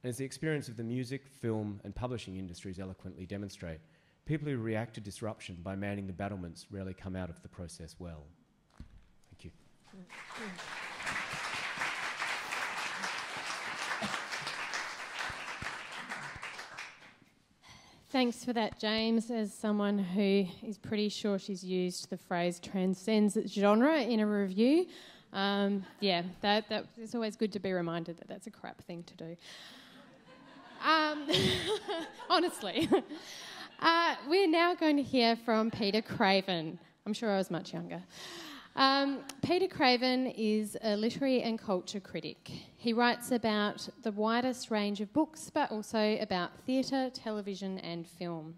and as the experience of the music, film, and publishing industries eloquently demonstrate, people who react to disruption by manning the battlements rarely come out of the process well. Thank you. Thanks for that, James. As someone who is pretty sure she's used the phrase transcends genre in a review, it's always good to be reminded that that's a crap thing to do. Honestly. We're now going to hear from Peter Craven. I'm sure I was much younger. Peter Craven is a literary and culture critic. He writes about the widest range of books, but also about theatre, television and film.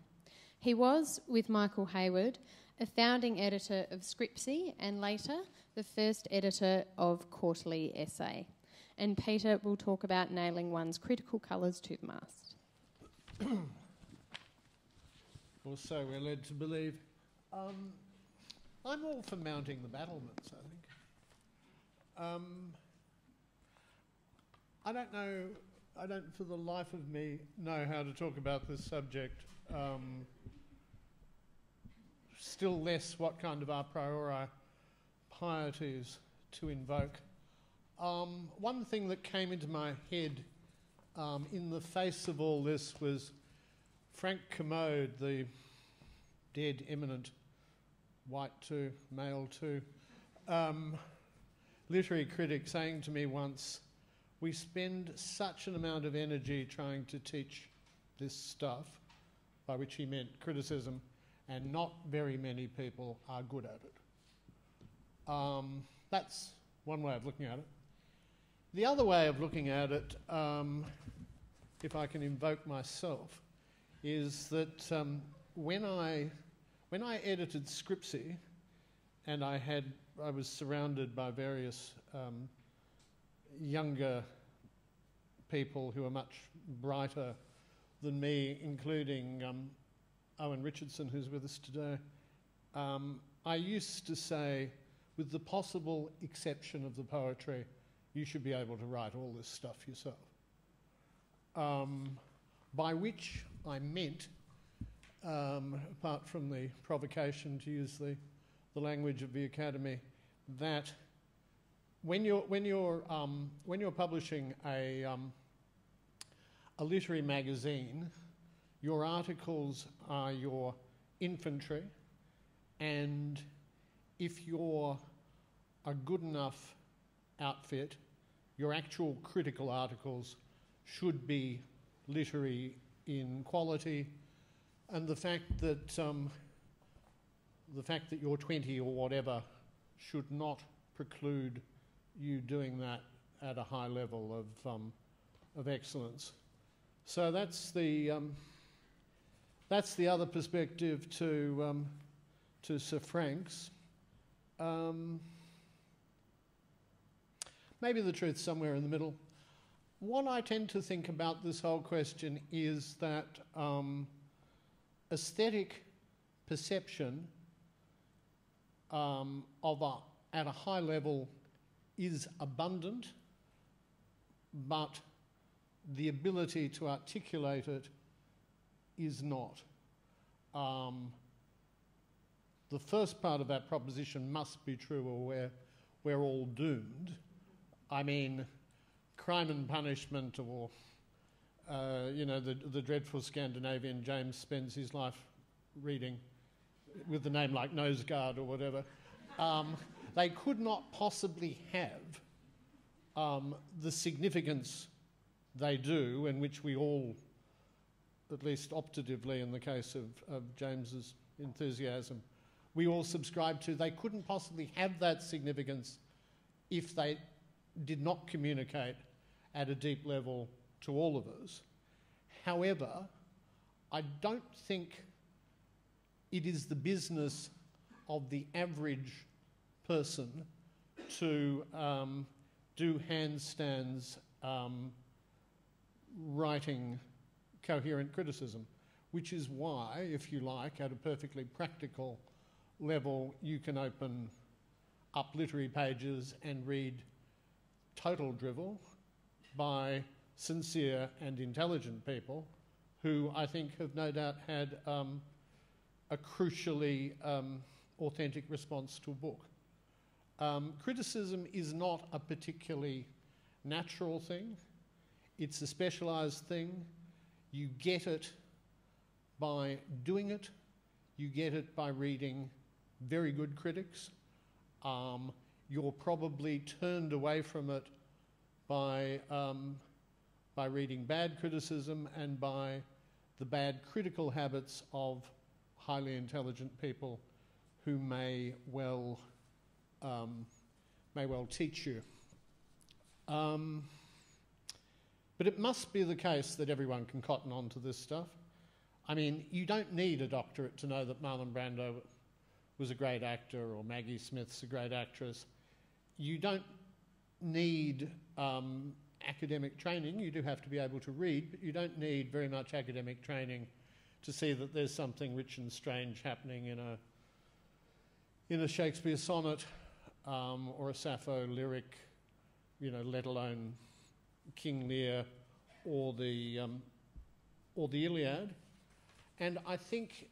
He was, with Michael Hayward, a founding editor of Scripsy and later the first editor of Quarterly Essay. And Peter will talk about nailing one's critical colours to the mast. Or so we're led to believe. I'm all for mounting the battlements, I think. I don't for the life of me know how to talk about this subject. Still less what kind of a priori pieties to invoke. One thing that came into my head in the face of all this was Frank Kermode, the dead, eminent, white too, male too, literary critic, saying to me once, we spend such an amount of energy trying to teach this stuff, by which he meant criticism, and not very many people are good at it. That's one way of looking at it. The other way of looking at it, if I can invoke myself, is that when I edited Scripsy, and I was surrounded by various younger people who are much brighter than me, including Owen Richardson, who's with us today. I used to say, with the possible exception of the poetry, you should be able to write all this stuff yourself. By which I meant, apart from the provocation to use the language of the Academy, that when you're publishing a literary magazine, your articles are your infantry, and if you're a good enough outfit, your actual critical articles should be literary in quality, and the fact that you're 20 or whatever should not preclude you doing that at a high level of excellence. So that's the other perspective to Sir Frank's. Maybe the truth's somewhere in the middle. What I tend to think about this whole question is that aesthetic perception at a high level is abundant, but the ability to articulate it is not. The first part of that proposition must be true, or we're all doomed. I mean, Crime and Punishment, or the dreadful Scandinavian James spends his life reading with the name like Noseguard or whatever. They could not possibly have the significance they do, in which we all, at least optatively in the case of James's enthusiasm, we all subscribe to. They couldn't possibly have that significance if they did not communicate at a deep level to all of us. However, I don't think it is the business of the average person to do handstands writing coherent criticism, which is why, if you like, at a perfectly practical level, you can open up literary pages and read total drivel by sincere and intelligent people who I think have no doubt had a crucially authentic response to a book. Criticism is not a particularly natural thing. It's a specialised thing. You get it by doing it. You get it by reading very good critics. You're probably turned away from it by reading bad criticism and by the bad critical habits of highly intelligent people who may well teach you. But it must be the case that everyone can cotton on to this stuff. I mean, you don't need a doctorate to know that Marlon Brando was a great actor or Maggie Smith's a great actress. You don't need academic training. You do have to be able to read, but you don't need very much academic training to see that there's something rich and strange happening in a Shakespeare sonnet or a Sappho lyric, you know, let alone King Lear or the Iliad. And I think,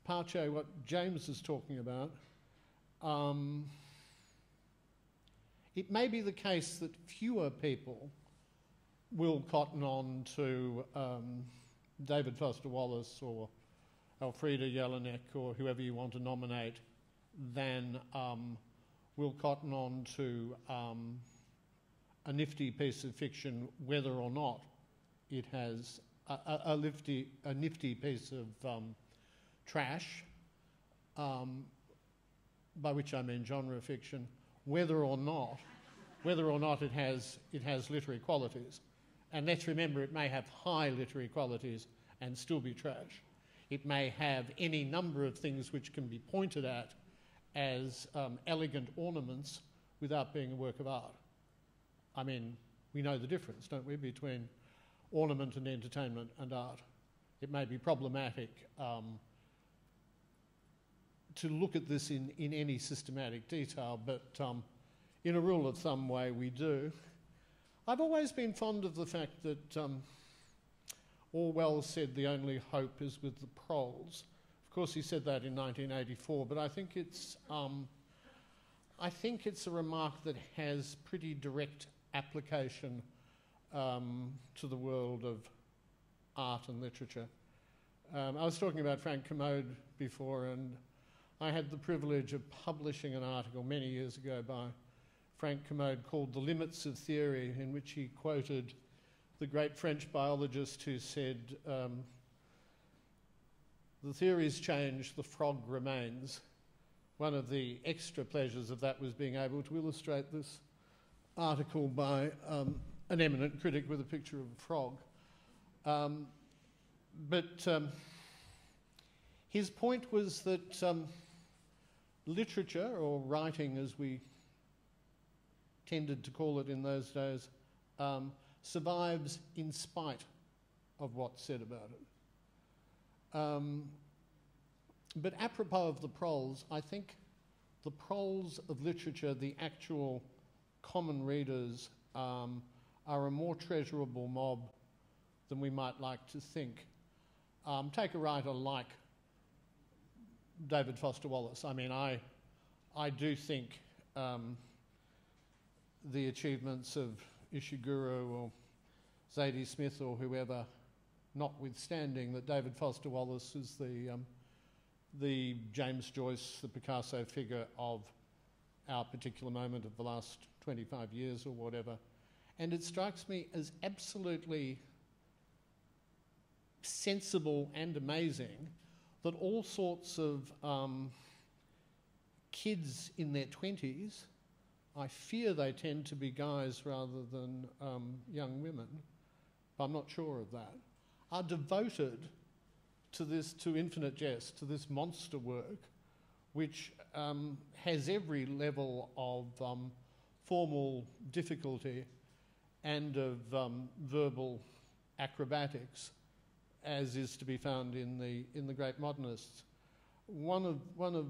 Pacho, what James is talking about, it may be the case that fewer people will cotton on to David Foster Wallace or Elfriede Jelinek or whoever you want to nominate than will cotton on to a nifty piece of fiction, whether or not it has a nifty piece of trash, by which I mean genre fiction, whether or not it has literary qualities. And let's remember, it may have high literary qualities and still be trash. It may have any number of things which can be pointed at as elegant ornaments without being a work of art. I mean, we know the difference, don't we, between ornament and entertainment and art. It may be problematic to look at this in any systematic detail, but in a rule of thumb way we do. I've always been fond of the fact that Orwell said the only hope is with the proles. Of course, he said that in 1984, but I think it's a remark that has pretty direct application to the world of art and literature. I was talking about Frank Commode before, and I had the privilege of publishing an article many years ago by Frank Commode called The Limits of Theory, in which he quoted the great French biologist who said, the theories change, the frog remains. One of the extra pleasures of that was being able to illustrate this article by an eminent critic with a picture of a frog. But his point was that literature, or writing as we tended to call it in those days, survives in spite of what's said about it. But apropos of the proles, I think the proles of literature, the actual common readers, are a more treasurable mob than we might like to think. Take a writer like David Foster Wallace. I mean, I do think the achievements of Ishiguro or Zadie Smith or whoever, notwithstanding, that David Foster Wallace is the James Joyce, the Picasso figure of our particular moment of the last 25 years or whatever. And it strikes me as absolutely sensible and amazing that all sorts of kids in their 20s, I fear they tend to be guys rather than young women, but I'm not sure of that, are devoted to this, to Infinite Jest, to this monster work, which has every level of formal difficulty and of verbal acrobatics, as is to be found in the great modernists. One of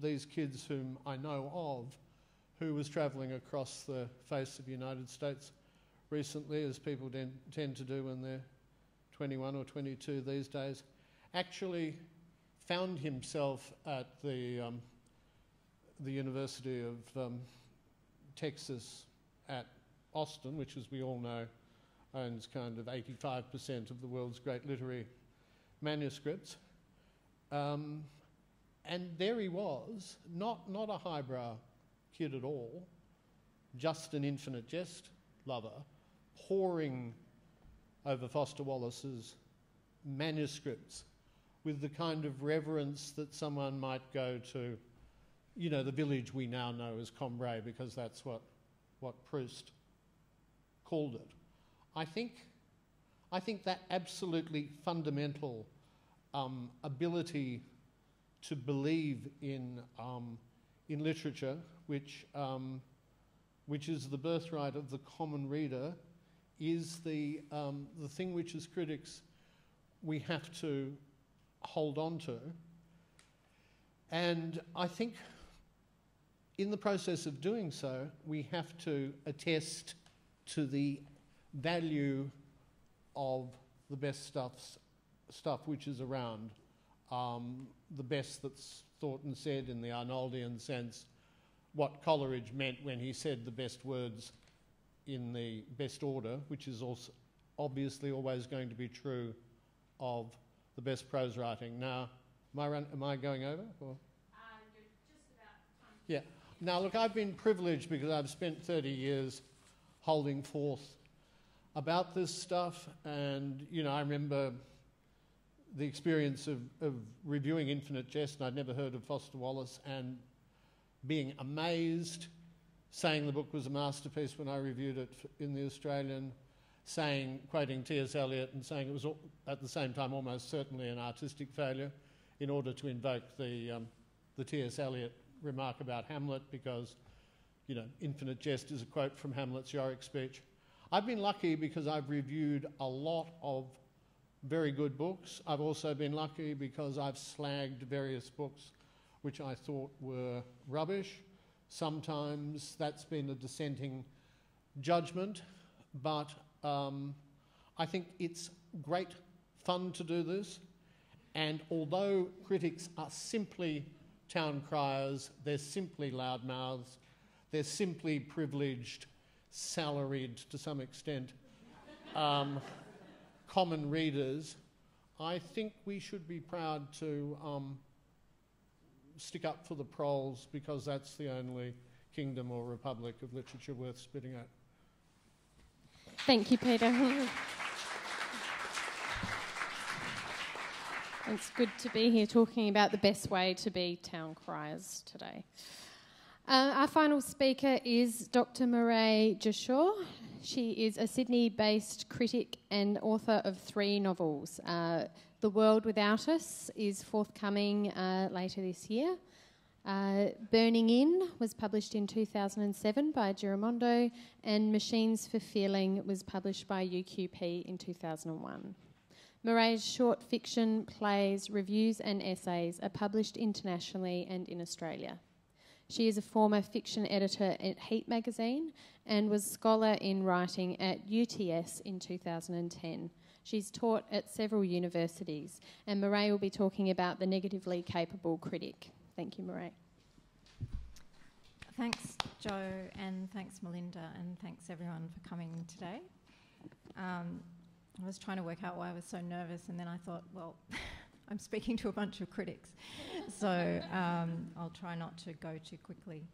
these kids whom I know of, who was travelling across the face of the United States recently, as people tend to do when they're 21 or 22 these days, actually found himself at the University of Texas at Austin, which, as we all know, owns kind of 85% of the world's great literary manuscripts. And there he was, not a highbrow kid at all, just an Infinite Jest lover, poring over Foster Wallace's manuscripts with the kind of reverence that someone might go to, you know, the village we now know as Combray, because that's what Proust called it. I think that absolutely fundamental ability to believe in literature, which is the birthright of the common reader, is the thing which, as critics, we have to hold on to. And I think in the process of doing so, we have to attest to the value of the best stuff which is around, the best that's thought and said in the Arnoldian sense, what Coleridge meant when he said the best words in the best order, which is also obviously always going to be true of the best prose writing. Now, am I going over? Or? You're just about time. Yeah. Now, look, I've been privileged because I've spent 30 years holding forth about this stuff, and, you know, I remember the experience of reviewing Infinite Jest, and I'd never heard of Foster Wallace, and being amazed, saying the book was a masterpiece when I reviewed it in the Australian, quoting T.S. Eliot and saying it was at the same time almost certainly an artistic failure, in order to invoke the T.S. Eliot remark about Hamlet, because, you know, Infinite Jest is a quote from Hamlet's Yorick speech. I've been lucky because I've reviewed a lot of very good books. I've also been lucky because I've slagged various books which I thought were rubbish. Sometimes that's been a dissenting judgment, but I think it's great fun to do this. And although critics are simply town criers, they're simply loudmouths, they're simply privileged, salaried to some extent, common readers, I think we should be proud to stick up for the proles, because that's the only kingdom or republic of literature worth spitting at. Thank you, Peter. It's good to be here talking about the best way to be town criers today. Our final speaker is Dr. Mireille Joshua. She is a Sydney-based critic and author of 3 novels. The World Without Us is forthcoming later this year. Burning In was published in 2007 by Giramondo, and Machines for Feeling was published by UQP in 2001. Mireille's short fiction, plays, reviews and essays are published internationally and in Australia. She is a former fiction editor at Heat magazine and was scholar in writing at UTS in 2010. She's taught at several universities, and Mireille will be talking about the negatively capable critic. Thank you, Mireille. Thanks, Jo, and thanks, Melinda, and thanks everyone for coming today. I was trying to work out why I was so nervous, and then I thought, well, I'm speaking to a bunch of critics, so I'll try not to go too quickly.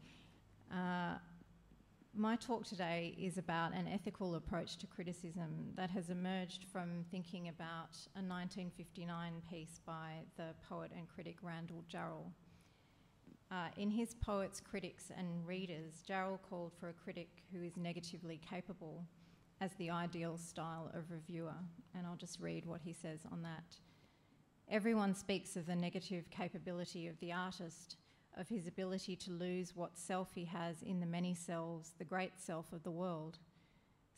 My talk today is about an ethical approach to criticism that has emerged from thinking about a 1959 piece by the poet and critic Randall Jarrell. In his Poets, Critics and Readers, Jarrell called for a critic who is negatively capable, as the ideal style of reviewer, and I'll just read what he says on that. Everyone speaks of the negative capability of the artist, of his ability to lose what self he has in the many selves, the great self of the world.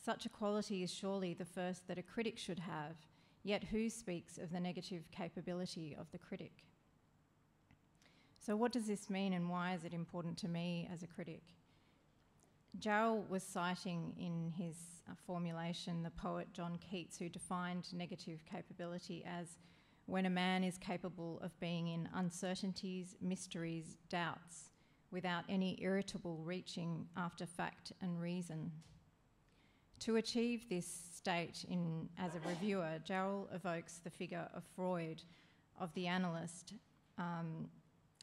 Such a quality is surely the first that a critic should have, yet who speaks of the negative capability of the critic? So what does this mean, and why is it important to me as a critic? Jarrell was citing in his formulation the poet John Keats, who defined negative capability as when a man is capable of being in uncertainties, mysteries, doubts, without any irritable reaching after fact and reason. To achieve this state as a reviewer, Jarrell evokes the figure of Freud, of the analyst,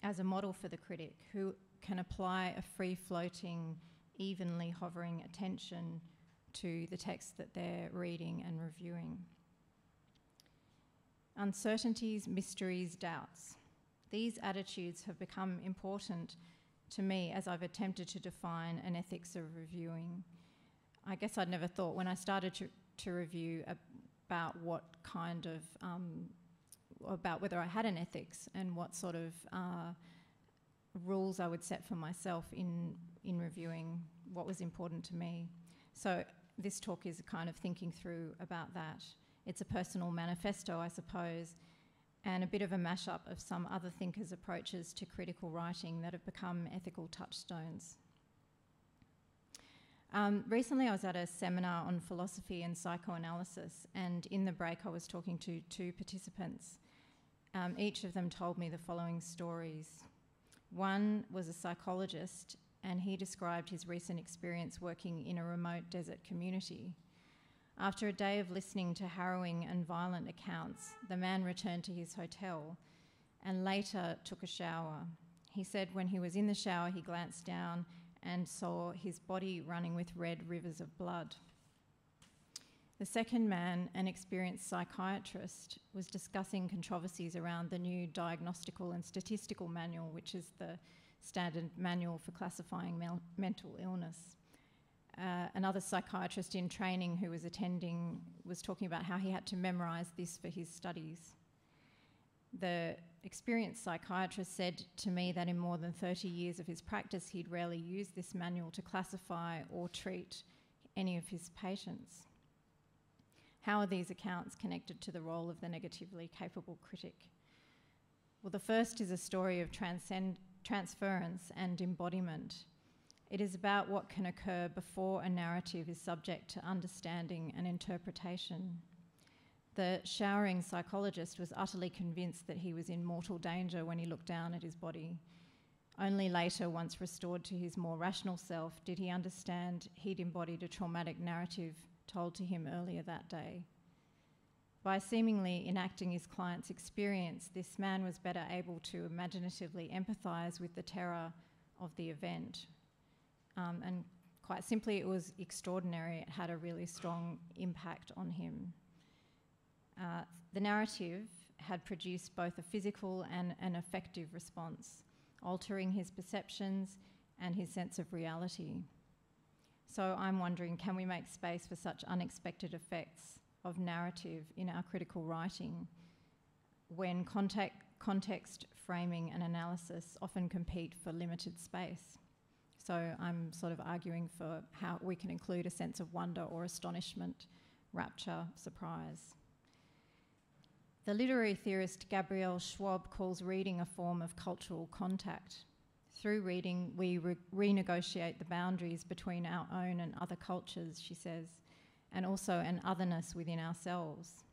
as a model for the critic, who can apply a free-floating, evenly hovering attention to the text that they're reading and reviewing. Uncertainties, mysteries, doubts. These attitudes have become important to me as I've attempted to define an ethics of reviewing. I guess I'd never thought when I started to review about what kind of, about whether I had an ethics and what sort of rules I would set for myself in reviewing what was important to me. So this talk is kind of thinking through about that. It's a personal manifesto, I suppose, and a bit of a mashup of some other thinkers' approaches to critical writing that have become ethical touchstones. Recently I was at a seminar on philosophy and psychoanalysis, and in the break I was talking to two participants. Each of them told me the following stories. One was a psychologist, and he described his recent experience working in a remote desert community. After a day of listening to harrowing and violent accounts, the man returned to his hotel and later took a shower. He said when he was in the shower, he glanced down and saw his body running with red rivers of blood. The second man, an experienced psychiatrist, was discussing controversies around the new Diagnostical and Statistical Manual, which is the standard manual for classifying mental illness. Another psychiatrist in training who was attending was talking about how he had to memorise this for his studies. The experienced psychiatrist said to me that in more than 30 years of his practice, he'd rarely used this manual to classify or treat any of his patients. How are these accounts connected to the role of the negatively capable critic? Well, the first is a story of transference and embodiment. It is about what can occur before a narrative is subject to understanding and interpretation. The showering psychologist was utterly convinced that he was in mortal danger when he looked down at his body. Only later, once restored to his more rational self, did he understand he'd embodied a traumatic narrative told to him earlier that day. By seemingly enacting his client's experience, this man was better able to imaginatively empathise with the terror of the event. And quite simply, it was extraordinary. It had a really strong impact on him. The narrative had produced both a physical and an affective response, altering his perceptions and his sense of reality. So I'm wondering, can we make space for such unexpected effects of narrative in our critical writing when context, framing and analysis often compete for limited space? So I'm sort of arguing for how we can include a sense of wonder or astonishment, rapture, surprise. The literary theorist Gabrielle Schwab calls reading a form of cultural contact. Through reading, we renegotiate the boundaries between our own and other cultures, she says, and also an otherness within ourselves.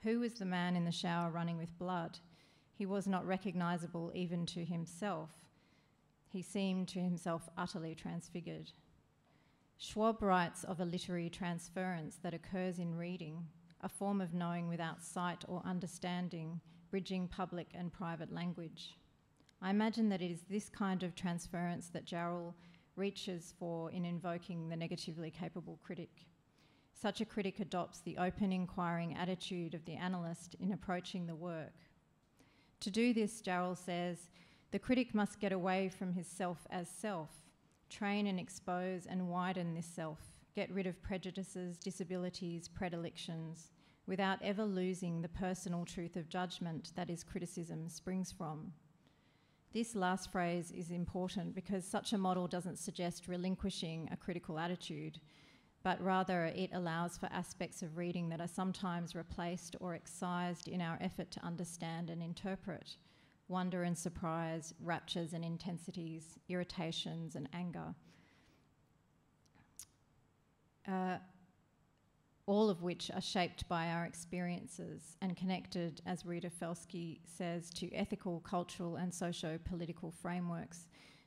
Who was the man in the shower running with blood? He was not recognisable even to himself. He seemed to himself utterly transfigured. Schwab writes of a literary transference that occurs in reading, a form of knowing without sight or understanding, bridging public and private language. I imagine that it is this kind of transference that Jarrell reaches for in invoking the negatively capable critic. Such a critic adopts the open, inquiring attitude of the analyst in approaching the work. To do this, Jarrell says, the critic must get away from his self as self, train and expose and widen this self, get rid of prejudices, disabilities, predilections, without ever losing the personal truth of judgment that is criticism springs from. This last phrase is important because such a model doesn't suggest relinquishing a critical attitude, but rather it allows for aspects of reading that are sometimes replaced or excised in our effort to understand and interpret wonder and surprise, raptures and intensities, irritations and anger. All of which are shaped by our experiences and connected, as Rita Felsky says, to ethical, cultural and socio-political frameworks.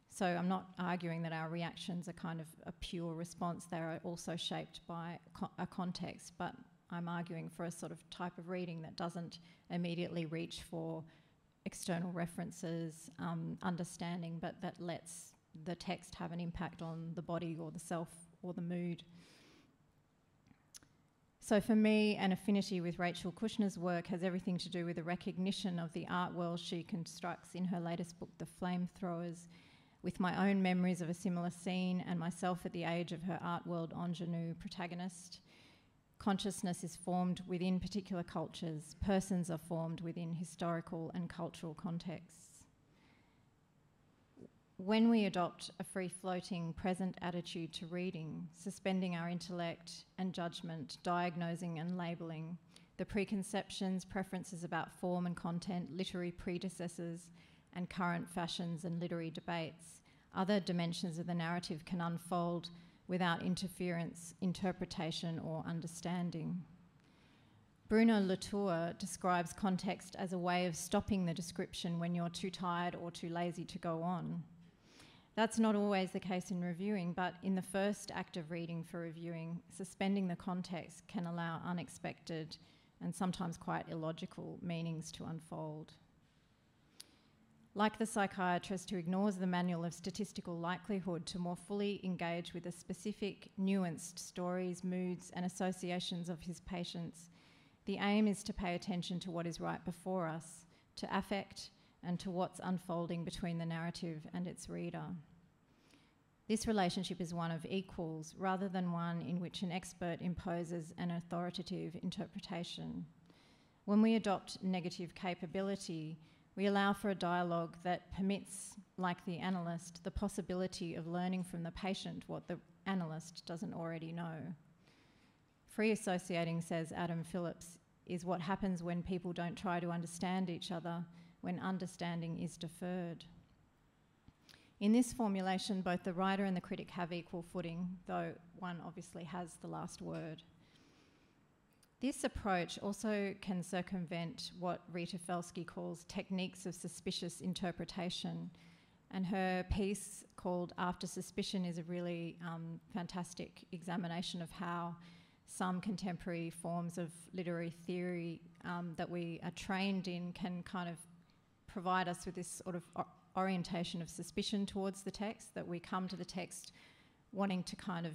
So I'm not arguing that our reactions are kind of a pure response. They are also shaped by a context, but I'm arguing for a sort of type of reading that doesn't immediately reach for external references, understanding, but that lets the text have an impact on the body or the self or the mood. So for me, an affinity with Rachel Kushner's work has everything to do with the recognition of the art world she constructs in her latest book, The Flamethrowers, with my own memories of a similar scene and myself at the age of her art world ingenue protagonist. Consciousness is formed within particular cultures. Persons are formed within historical and cultural contexts. When we adopt a free-floating present attitude to reading, suspending our intellect and judgment, diagnosing and labelling, the preconceptions, preferences about form and content, literary predecessors and current fashions and literary debates, other dimensions of the narrative can unfold without interference, interpretation or understanding. Bruno Latour describes context as a way of stopping the description when you're too tired or too lazy to go on. That's not always the case in reviewing, but in the first act of reading for reviewing, suspending the context can allow unexpected and sometimes quite illogical meanings to unfold. Like the psychiatrist who ignores the manual of statistical likelihood to more fully engage with the specific, nuanced stories, moods, and associations of his patients, the aim is to pay attention to what is right before us, to affect, and to what's unfolding between the narrative and its reader. This relationship is one of equals rather than one in which an expert imposes an authoritative interpretation. When we adopt negative capability, we allow for a dialogue that permits, like the analyst, the possibility of learning from the patient what the analyst doesn't already know. Free associating, says Adam Phillips, is what happens when people don't try to understand each other, when understanding is deferred. In this formulation, both the writer and the critic have equal footing, though one obviously has the last word. This approach also can circumvent what Rita Felsky calls techniques of suspicious interpretation, and her piece called After Suspicion is a really fantastic examination of how some contemporary forms of literary theory that we are trained in can kind of provide us with this sort of orientation of suspicion towards the text, that we come to the text wanting to kind of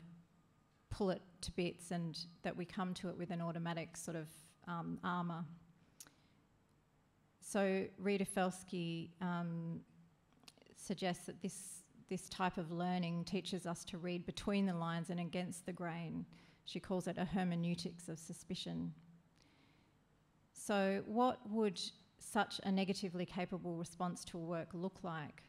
pull it to bits and that we come to it with an automatic sort of armour. So Rita Felsky suggests that this type of learning teaches us to read between the lines and against the grain. She calls it a hermeneutics of suspicion. So what would such a negatively capable response to a work look like?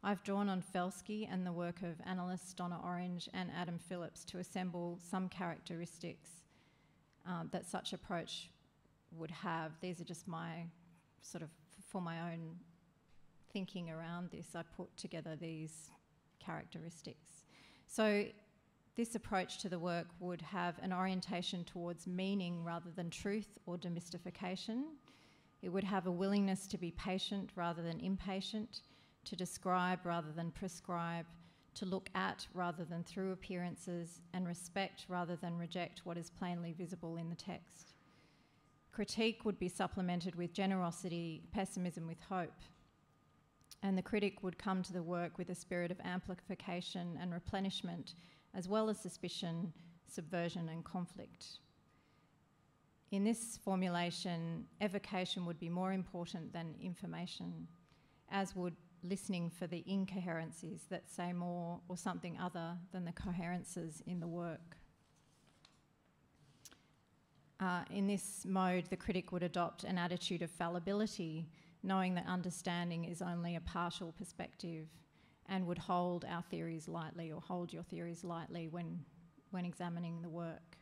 I've drawn on Felsky and the work of analysts Donna Orange and Adam Phillips to assemble some characteristics that such approach would have. These are just my sort of, for my own thinking around this, I put together these characteristics. So this approach to the work would have an orientation towards meaning rather than truth or demystification. It would have a willingness to be patient rather than impatient, to describe rather than prescribe, to look at rather than through appearances, and respect rather than reject what is plainly visible in the text. Critique would be supplemented with generosity, pessimism with hope, and the critic would come to the work with a spirit of amplification and replenishment, as well as suspicion, subversion and conflict. In this formulation, evocation would be more important than information, as would listening for the incoherencies that say more or something other than the coherences in the work. In this mode, the critic would adopt an attitude of fallibility, knowing that understanding is only a partial perspective, and would hold our theories lightly, or hold your theories lightly when examining the work.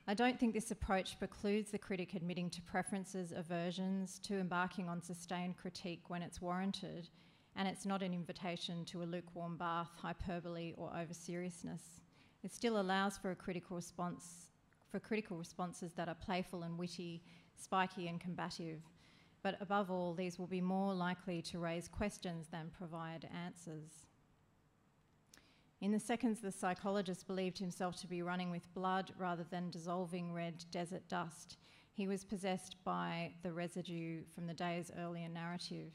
I don't think this approach precludes the critic admitting to preferences, aversions, to embarking on sustained critique when it's warranted, and it's not an invitation to a lukewarm bath, hyperbole, or over-seriousness. It still allows for a critical response, for critical responses that are playful and witty, spiky and combative, but above all, these will be more likely to raise questions than provide answers. In the seconds, the psychologist believed himself to be running with blood rather than dissolving red desert dust. He was possessed by the residue from the day's earlier narrative.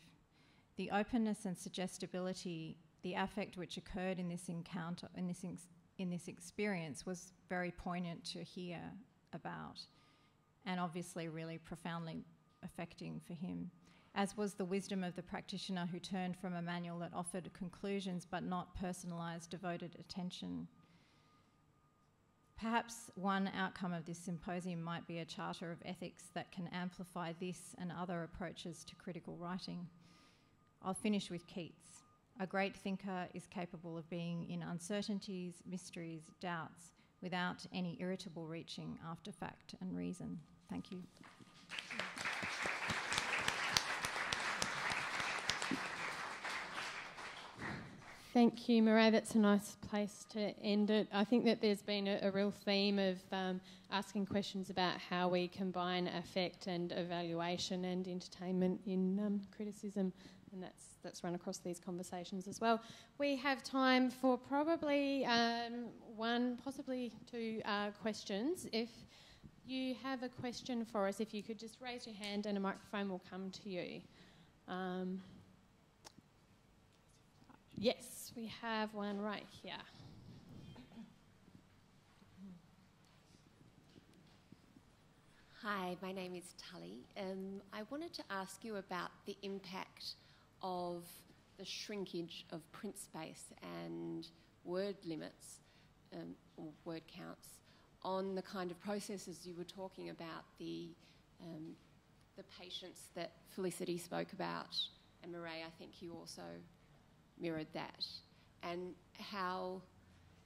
The openness and suggestibility, the affect which occurred in this encounter, in this experience, was very poignant to hear about, and obviously really profoundly affecting for him, as was the wisdom of the practitioner who turned from a manual that offered conclusions but not personalised, devoted attention. Perhaps one outcome of this symposium might be a charter of ethics that can amplify this and other approaches to critical writing. I'll finish with Keats. A great thinker is capable of being in uncertainties, mysteries, doubts, without any irritable reaching after fact and reason. Thank you. Thank you, Murray. That's a nice place to end it. I think that there's been a real theme of asking questions about how we combine affect and evaluation and entertainment in criticism, and that's run across these conversations as well. We have time for probably one, possibly two questions. If you have a question for us, if you could just raise your hand and a microphone will come to you. Yes, we have one right here. Hi, my name is Tully. I wanted to ask you about the impact of the shrinkage of print space and word limits or word counts on the kind of processes you were talking about, the patience that Felicity spoke about, and Murray, I think you also mirrored that, and how,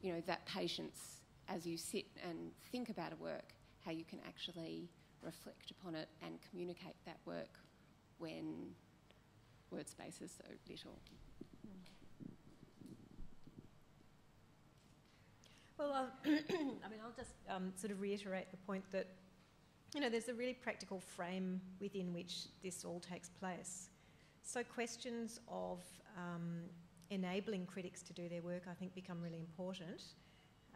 you know, that patience as you sit and think about a work, how you can actually reflect upon it and communicate that work when word space is so little. Well, I mean, I'll just sort of reiterate the point that, you know, there's a really practical frame within which this all takes place. So questions of enabling critics to do their work, I think, become really important.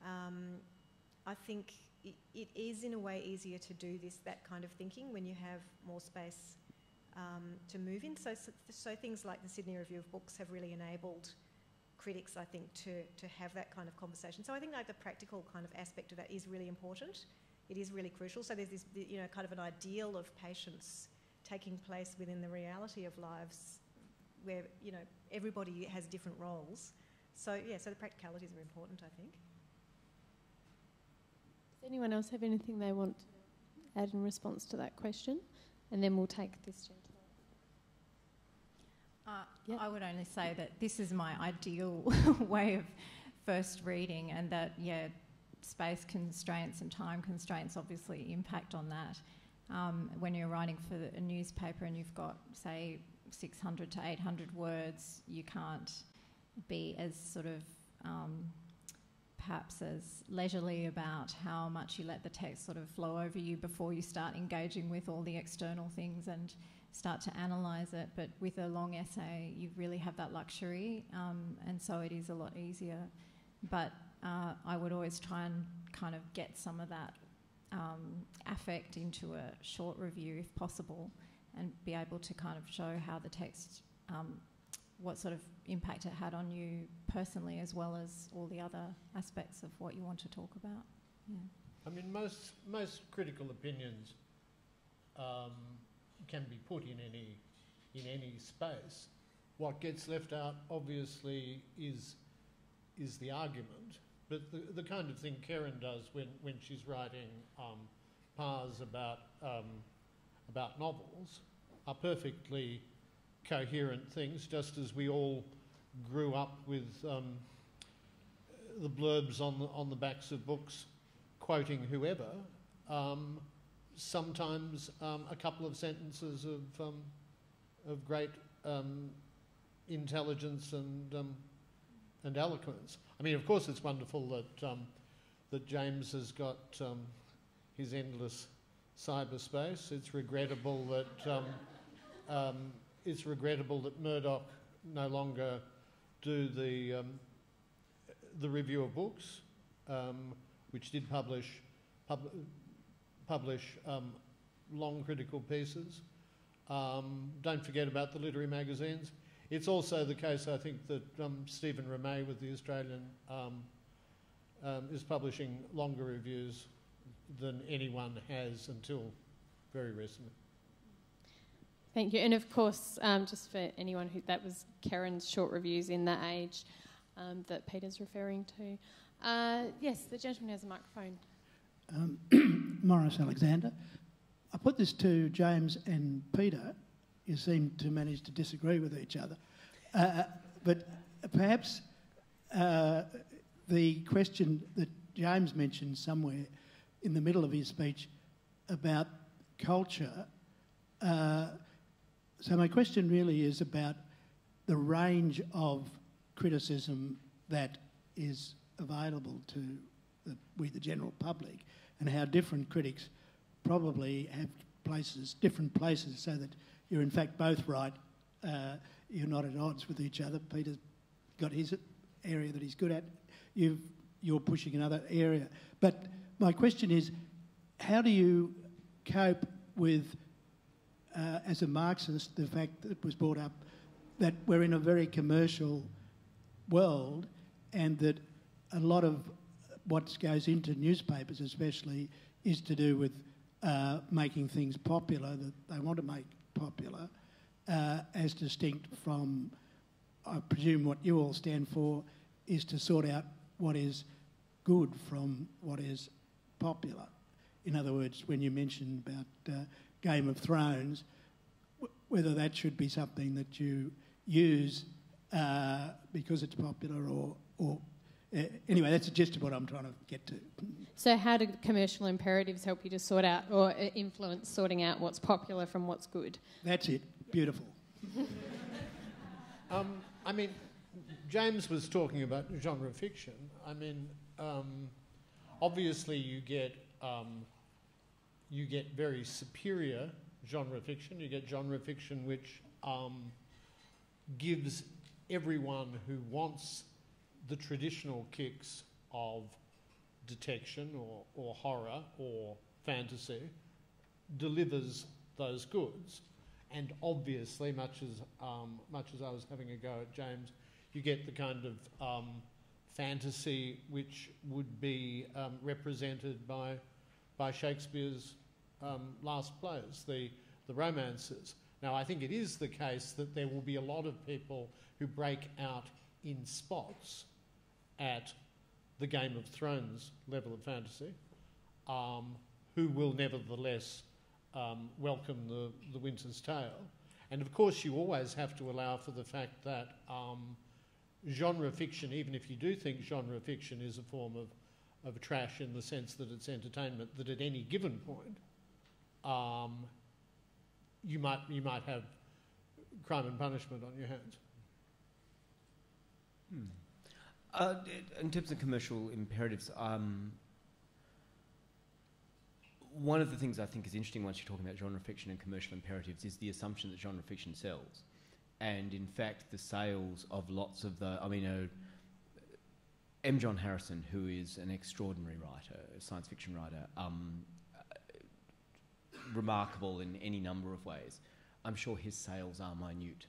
I think it is, in a way, easier to do that kind of thinking when you have more space to move in. So things like the Sydney Review of Books have really enabled critics, I think, to have that kind of conversation. So I think, like, the practical kind of aspect of that is really important. It is really crucial. So there's this, you know, kind of an ideal of patience taking place within the reality of lives where, you know, everybody has different roles. So, yeah, so the practicalities are important, I think. Does anyone else have anything they want to add in response to that question? And then we'll take this gentleman. Yep. I would only say that this is my ideal way of first reading, and that, yeah, space constraints and time constraints obviously impact on that. When you're writing for a newspaper and you've got, say, 600 to 800 words, you can't be as sort of perhaps as leisurely about how much you let the text sort of flow over you before you start engaging with all the external things and start to analyse it. But with a long essay, you really have that luxury, and so it is a lot easier. But I would always try and kind of get some of that affect into a short review if possible, and be able to kind of show how the text, what sort of impact it had on you personally, as well as all the other aspects of what you want to talk about. Yeah. I mean, most critical opinions can be put in any space, what gets left out, obviously, is the argument. But the kind of thing Karen does when she's writing pars about novels are perfectly coherent things, just as we all grew up with the blurbs on the backs of books quoting whoever. Sometimes a couple of sentences of great intelligence and eloquence. I mean, of course, it's wonderful that James has got his endless cyberspace. It's regrettable that Murdoch no longer do the review of books, which did publish long critical pieces. Don't forget about the literary magazines. It's also the case, I think, that Stephen Ramey with the Australian is publishing longer reviews than anyone has until very recently. Thank you. And of course, just for anyone that was Karen's short reviews in The Age that Peter's referring to. Yes, the gentleman has a microphone. Morris Alexander. I put this to James and Peter. You seem to manage to disagree with each other. But perhaps the question that James mentioned somewhere in the middle of his speech about culture. So my question really is about the range of criticism that is available to the general public, and how different critics probably have different places, so that you're in fact both right. You're not at odds with each other. Peter's got his area that he's good at. You're pushing another area. But my question is, how do you cope with, as a Marxist, the fact that it was brought up that we're in a very commercial world, and that a lot of what goes into newspapers especially is to do with making things popular, that they want to make popular, as distinct from, I presume what you all stand for is to sort out what is good from what is popular. In other words, when you mention about Game of Thrones, whether that should be something that you use because it's popular or anyway, that's the gist of what I'm trying to get to. So how do commercial imperatives help you to sort out or influence sorting out what's popular from what's good? That's it. Beautiful. I mean, James was talking about genre fiction. I mean, obviously you get very superior genre fiction. You get genre fiction which gives everyone who wants the traditional kicks of detection or horror or fantasy, delivers those goods. And obviously, much as I was having a go at James, you get the kind of fantasy which would be represented by Shakespeare's last plays, the romances. Now, I think it is the case that there will be a lot of people who break out in spots at the Game of Thrones level of fantasy, who will nevertheless welcome the Winter's Tale. And of course you always have to allow for the fact that genre fiction, even if you do think genre fiction is a form of trash in the sense that it's entertainment, that at any given point you might have Crime and Punishment on your hands. In terms of commercial imperatives, one of the things I think is interesting once you're talking about genre fiction and commercial imperatives is the assumption that genre fiction sells. And in fact, the sales of lots of M. John Harrison, who is an extraordinary writer, a science fiction writer, remarkable in any number of ways, I'm sure his sales are minute.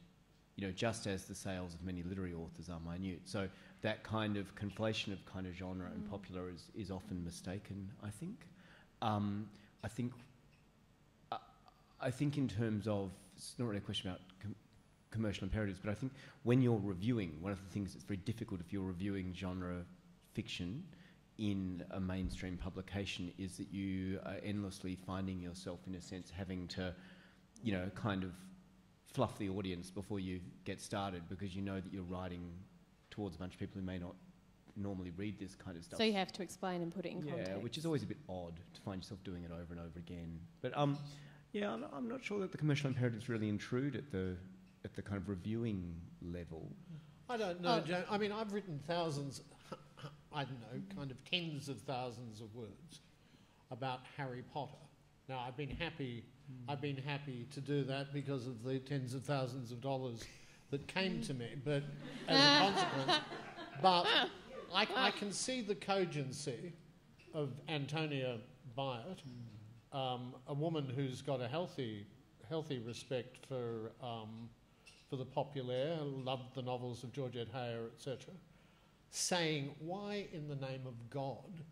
You know, just as the sales of many literary authors are minute. So that kind of conflation of kind of genre and popular is often mistaken, I think. I think in terms of, it's not really a question about commercial imperatives, but I think when you're reviewing, one of the things that's very difficult if you're reviewing genre fiction in a mainstream publication is that you are endlessly finding yourself, in a sense, having to, you know, kind of fluff the audience before you get started, because you know that you're writing towards a bunch of people who may not normally read this kind of stuff. So you have to explain and put it in context. Yeah, which is always a bit odd to find yourself doing it over and over again. But yeah, I'm not sure that the commercial imperatives really intrude at the kind of reviewing level. I don't know, Jane. I mean, I've written thousands, I don't know, kind of tens of thousands of words about Harry Potter. Now, I've been happy to do that because of the tens of thousands of dollars that came to me, but as a consequence. But I can see the cogency of Antonia Byatt, a woman who's got a healthy respect for the populaire, loved the novels of Georgette Heyer, etc., saying, why in the name of God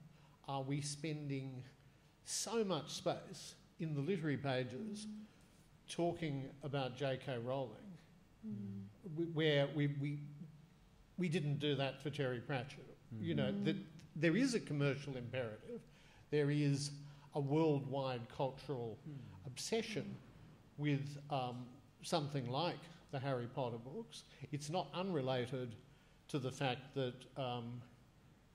are we spending so much space in the literary pages talking about J.K. Rowling, where we didn't do that for Terry Pratchett. You know, that there is a commercial imperative, there is a worldwide cultural obsession with something like the Harry Potter books. It's not unrelated to the fact that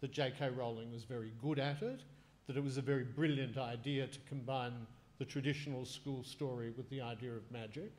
that J.K. Rowling was very good at it, that it was a very brilliant idea to combine the traditional school story with the idea of magic.